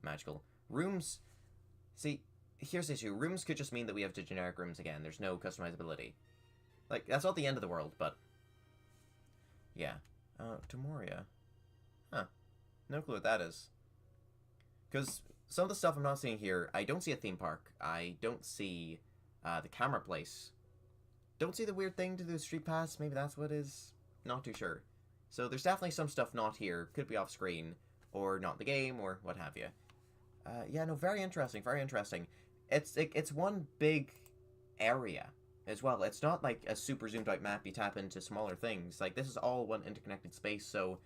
Magical. Rooms... See, here's the issue. Rooms could just mean that we have the generic rooms again. There's no customizability. Like, that's not the end of the world, but... Yeah. Temoria. Huh. No clue what that is. Because some of the stuff I'm not seeing here, I don't see a theme park. I don't see the camera place. Don't see the weird thing to the street pass. Maybe that's what it is. Not too sure. So there's definitely some stuff not here. Could be off screen, or not in the game, or what have you. Yeah, no, very interesting, very interesting. It's one big area as well. It's not like a super zoomed out map you tap into smaller things. Like, this is all one interconnected space, so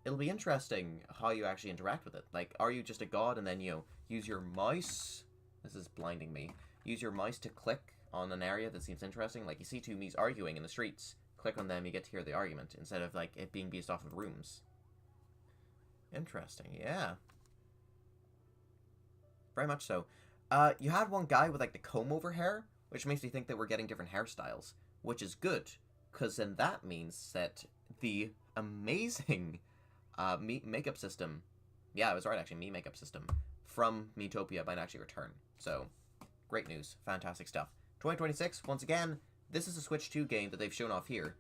it'll be interesting how you actually interact with it. Like, are you just a god and then, you know, use your mouse? This is blinding me. Use your mouse to click on an area that seems interesting. Like, you see two Miis arguing in the streets. Click on them, you get to hear the argument, instead of, like, it being based off of rooms. Interesting, yeah. Very much so. You had one guy with, like, the comb-over hair, which makes me think that we're getting different hairstyles, which is good, because then that means that the amazing makeup system, yeah, I was right, actually, Mii makeup system, from Miitopia might actually return. So, great news. Fantastic stuff. 2026, once again, this is a Switch 2 game that they've shown off here.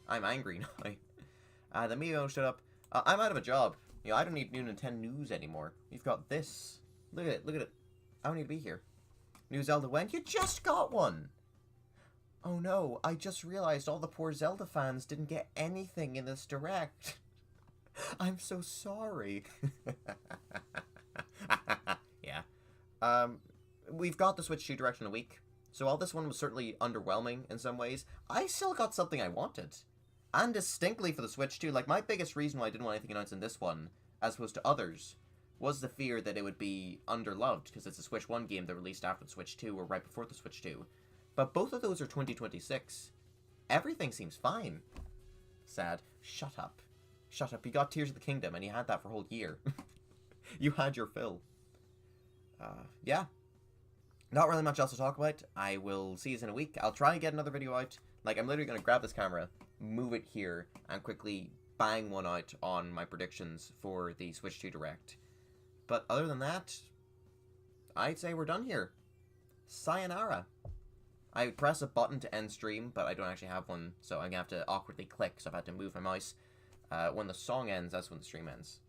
I'm angry now. The Mio showed up. I'm out of a job. You know, I don't need new Nintendo news anymore. You've got this. Look at it, look at it. I don't need to be here. New Zelda when? You just got one! Oh no, I just realized all the poor Zelda fans didn't get anything in this Direct. I'm so sorry. Yeah. We've got the Switch 2 Direct in a week. So while this one was certainly underwhelming in some ways, I still got something I wanted. And distinctly for the Switch too. Like, my biggest reason why I didn't want anything announced in this one, as opposed to others, was the fear that it would be underloved, because it's a Switch 1 game that released after the Switch 2, or right before the Switch 2. But both of those are 2026. Everything seems fine. Sad. Shut up. Shut up. You got Tears of the Kingdom, and you had that for a whole year. You had your fill. Yeah. Not really much else to talk about. I will see you in a week. I'll try and get another video out. Like, I'm literally going to grab this camera, move it here, and quickly bang one out on my predictions for the Switch 2 Direct. But other than that, I'd say we're done here. Sayonara. I press a button to end stream, but I don't actually have one, so I'm going to have to awkwardly click, so I've had to move my mouse. When the song ends, that's when the stream ends.